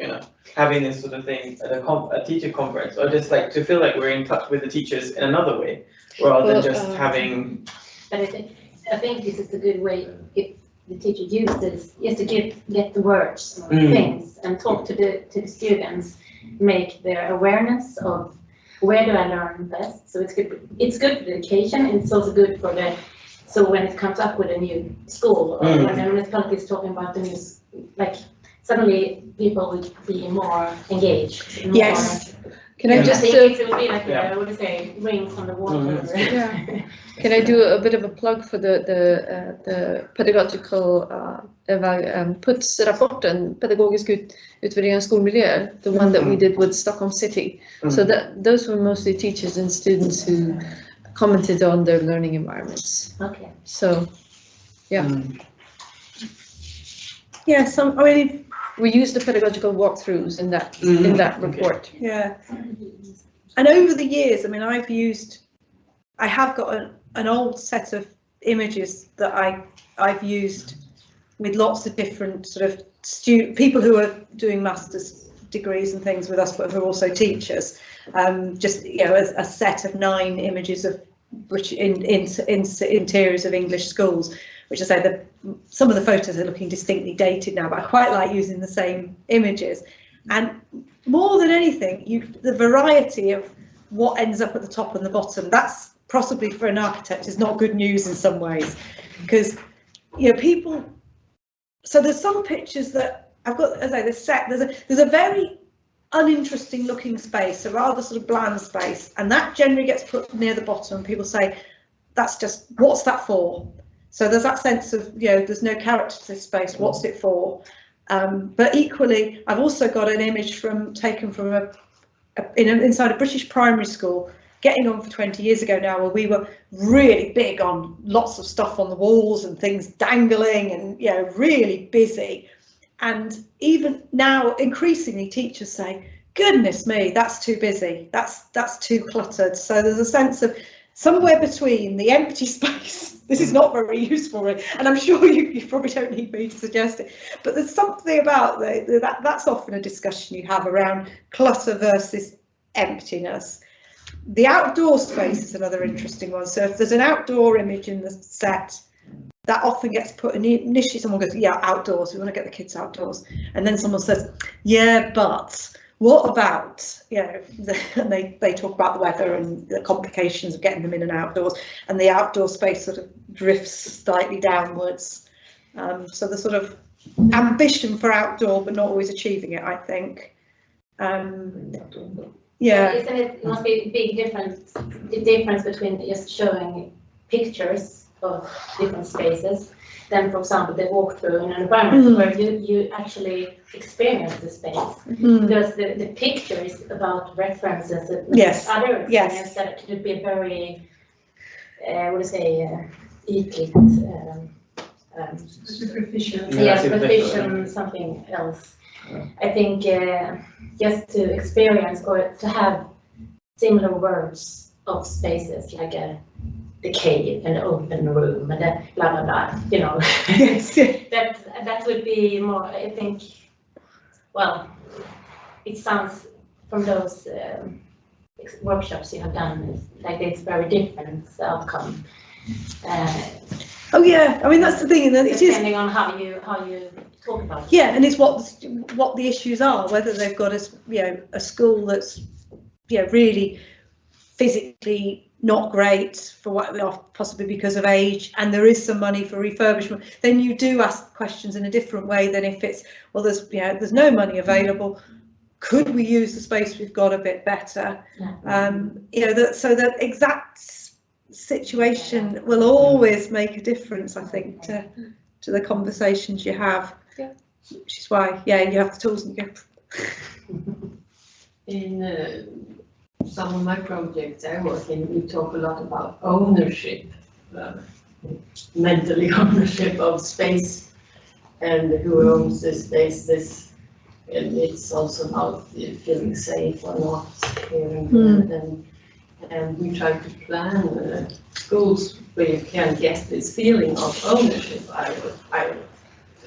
having this sort of thing at a teacher conference, or just like to feel like we're in touch with the teachers in another way, rather than just having. But I think this is a good way if the teacher uses is to get the words or things and talk to the students, make their awareness of where do I learn best. So it's good for education, and it's also good for so when it comes up with a new school, or when the municipality is talking about the new, like suddenly people will be more engaged. Yes. Can I just it would be like I would say rings on the wall. Can I do a bit of a plug for the pedagogical PUTS-rapporten, pedagogisk utvärdering av skolmiljöer, the one that we did with Stockholm City. So those were mostly teachers and students who commented on their learning environments. Okay. So, yeah. Yeah, we used the pedagogical walkthroughs in that report. Yeah. And over the years, I have got an old set of images that I've used with lots of different sort of people who are doing master's degrees and things with us, but who are also teachers. Just a set of 9 images of interiors of English schools, which I say some of the photos are looking distinctly dated now, but I quite like using the same images. And more than anything, the variety of what ends up at the top and the bottom, that's possibly for an architect is not good news in some ways, because people. So there's some pictures that I've got, as I say, there's a very uninteresting looking space, a rather sort of bland space, and that generally gets put near the bottom. And people say, that's just, what's that for? So there's that sense of, there's no character to this space, what's it for? But equally, I've also got an image taken from inside a British primary school, getting on for 20 years ago now, where we were really big on lots of stuff on the walls and things dangling and, you know, really busy. And even now, increasingly, teachers say, goodness me, that's too busy, that's too cluttered. So there's a sense of somewhere between the empty space. This is not very useful, really, and I'm sure you probably don't need me to suggest it, but there's something about that's often a discussion you have around clutter versus emptiness. The outdoor space is another interesting one. So if there's an outdoor image in the set, that often gets put in. Initially someone goes, yeah, outdoors, we want to get the kids outdoors, and then someone says, yeah, but what about, you know, and they talk about the weather and the complications of getting them in and outdoors, and the outdoor space sort of drifts slightly downwards. So the sort of ambition for outdoor, but not always achieving it, I think. Yeah. Isn't it must be a big difference, the difference between just showing pictures of different spaces, than, for example, the walkthrough in an environment where you actually experience the space. Because the picture is about references and other experience that could be very, what do you say, superficial. Yeah, superficial, something else. Yeah. I think just to experience or to have similar words of spaces, like the cave and the open room and the blah blah blah, you know. that would be more, I think. Well, it sounds from those workshops you have done like it's very different outcome. Oh yeah, I mean that's the thing, and it is depending on how you talk about it. Yeah, and it's what the issues are, whether they've got a school that's really physically not great for what, possibly because of age, and there is some money for refurbishment, then you do ask questions in a different way than if it's, well, there's no money available, could we use the space we've got a bit better? So that exact situation will always make a difference, I think, to the conversations you have. Yeah. Which is why, you have the tools and you go. In some of my projects I work in, we talk a lot about ownership, mentally ownership of space, and who owns this space. And it's also about feeling safe or not here and we try to plan schools where you can get this feeling of ownership.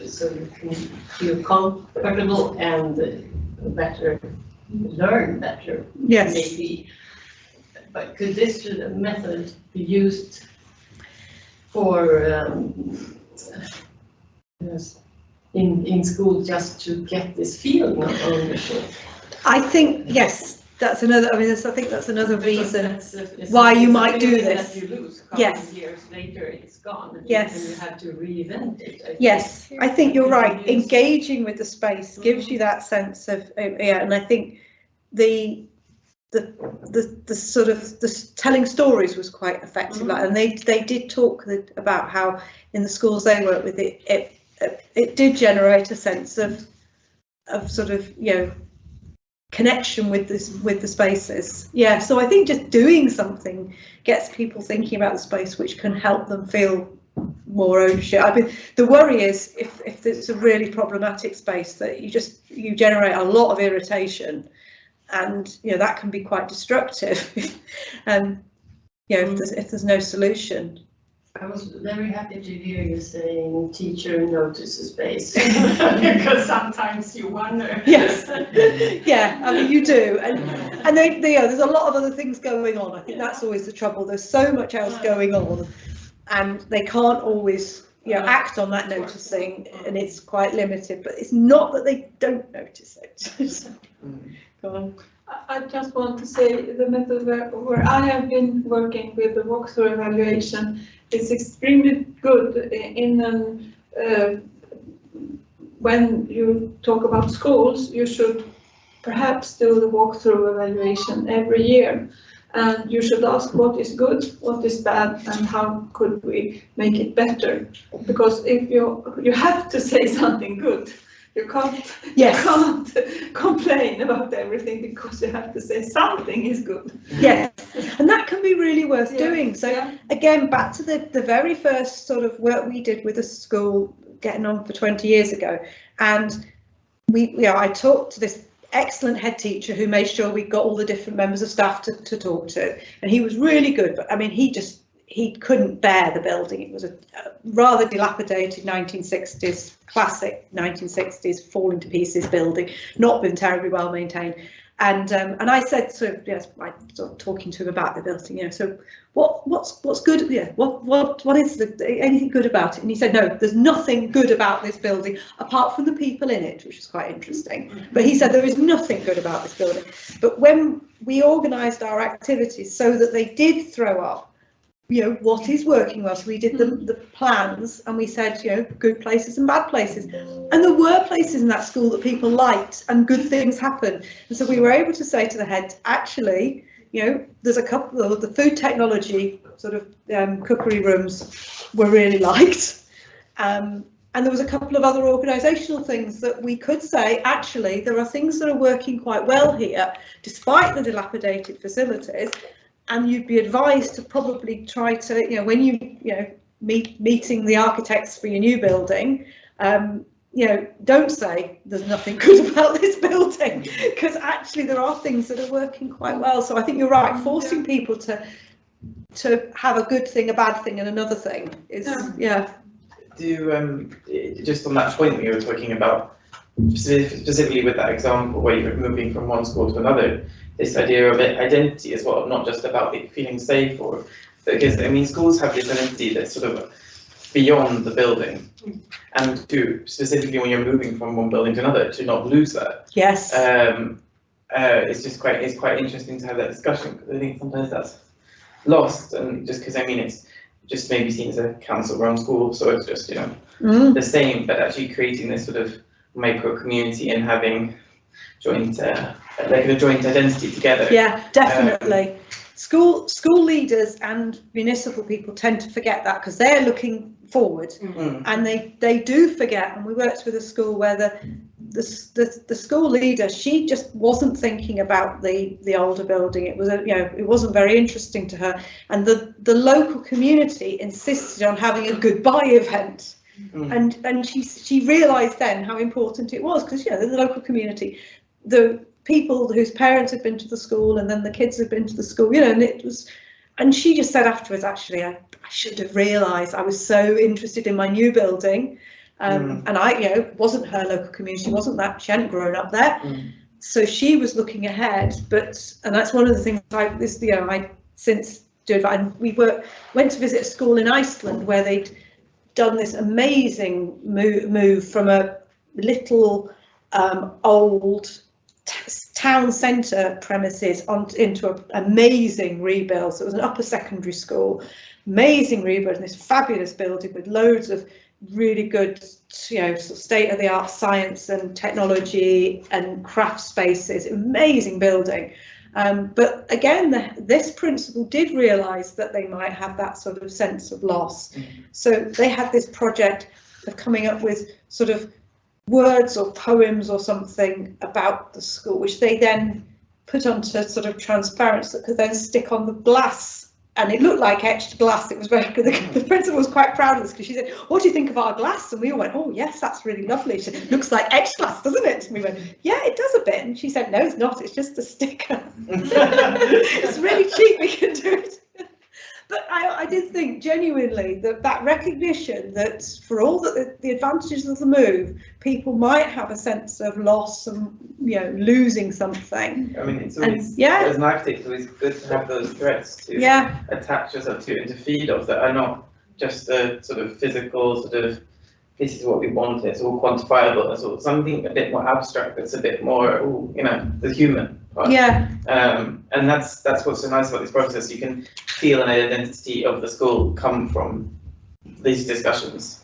So you can feel comfortable and learn better. Yes. Maybe. But could this method be used for in school just to get this feeling of ownership? I think yes. That's another. I think that's another reason why you might do this. That you lose a couple of years later, it's gone. And you have to reinvent it. I think you're right. Engaging with the space gives you that sense of and I think the sort of the telling stories was quite effective. And they did talk about how in the schools they work with it did generate a sense of sort of connection with the spaces. So I think just doing something gets people thinking about the space, which can help them feel more ownership. I mean, the worry is if it's a really problematic space that you generate a lot of irritation, and that can be quite destructive. If there's no solution. I was very happy to hear you saying teacher notices space because sometimes you wonder. Yes, I mean you do, and there's a lot of other things going on. I think that's always the trouble. There's so much else going on, and they can't always act on that noticing, and it's quite limited. But it's not that they don't notice it. Go on. I just want to say the method where I have been working with the walkthrough evaluation is extremely good when you talk about schools. You should perhaps do the walkthrough evaluation every year, and you should ask what is good, what is bad, and how could we make it better. Because if you have to say something good, You can't, Yes. you can't complain about everything because you have to say something is good. Yes, and that can be really worth doing. So Yeah. again, back to the very first sort of work we did with a school getting on for 20 years ago, and I talked to this excellent head teacher who made sure we got all the different members of staff to talk to, and he was really good, but I mean he couldn't bear the building. It was a rather dilapidated 1960s, classic 1960s falling to pieces building, not been terribly well maintained. And I said, so yes, I sort of talking to him about the building, you know, so what's good? Yeah, what is anything good about it? And he said, no, there's nothing good about this building apart from the people in it, which is quite interesting. But he said there is nothing good about this building. But when we organised our activities so that they did throw up, you know, what is working well. So we did the plans and we said, you know, good places and bad places. And there were places in that school that people liked and good things happened. And so we were able to say to the head, actually, you know, there's a couple of the food technology sort of cookery rooms were really liked. And there was a couple of other organisational things that we could say, actually, there are things that are working quite well here, despite the dilapidated facilities. And you'd be advised to probably try to, you know, when meeting the architects for your new building, you know, don't say there's nothing good about this building, because actually there are things that are working quite well. So I think you're right, forcing people to have a good thing, a bad thing, and another thing is just on that point you were talking about, specifically with that example where you're moving from one school to another. This idea of identity as well, not just about feeling safe, or because I mean schools have this identity that's sort of beyond the building, and to specifically when you're moving from one building to another, to not lose that. Yes. It's quite interesting to have that discussion, because I think sometimes that's lost, and just because I mean it's just maybe seen as a council-run school, so it's just, you know, the same, but actually creating this sort of micro community and having joint like a joint identity together. Yeah, definitely. School leaders and municipal people tend to forget that because they're looking forward, and they do forget. And we worked with a school where the school leader, she just wasn't thinking about the older building. It was it wasn't very interesting to her, and the local community insisted on having a goodbye event. And she realised then how important it was, because in the local community, the people whose parents had been to the school and then the kids had been to the school, and it was, and she just said afterwards, actually, I should have realised. I was so interested in my new building, and I, wasn't her local community, wasn't that, she hadn't grown up there, so she was looking ahead. And that's one of the things I since do, and we went to visit a school in Iceland where they'd done this amazing move from a little old town centre premises into an amazing rebuild. So it was an upper secondary school, amazing rebuild in this fabulous building with loads of really good, sort of state-of-the-art science and technology and craft spaces, amazing building. But again, this principal did realise that they might have that sort of sense of loss. So they had this project of coming up with sort of words or poems or something about the school, which they then put onto sort of transparency that could then stick on the glass, and it looked like etched glass. It was very good. The principal was quite proud of this, because she said, "What do you think of our glass?" And we all went, "Oh yes, that's really lovely." She said, "It looks like etched glass, doesn't it?" And we went, "Yeah, it does a bit." And she said, "No, it's not. It's just a sticker." It's really cheap. We can do it. But I did think genuinely that recognition that for all that the advantages of the move, people might have a sense of loss and losing something. I mean, it's always, as an architect, it's always good to have those threads to attach yourself to and to feed off, that are not just a sort of physical sort of, this is what we want, it's all quantifiable, it's all something a bit more abstract, that's a bit more, the human part. And that's what's so nice about this process. You can feel an identity of the school come from these discussions.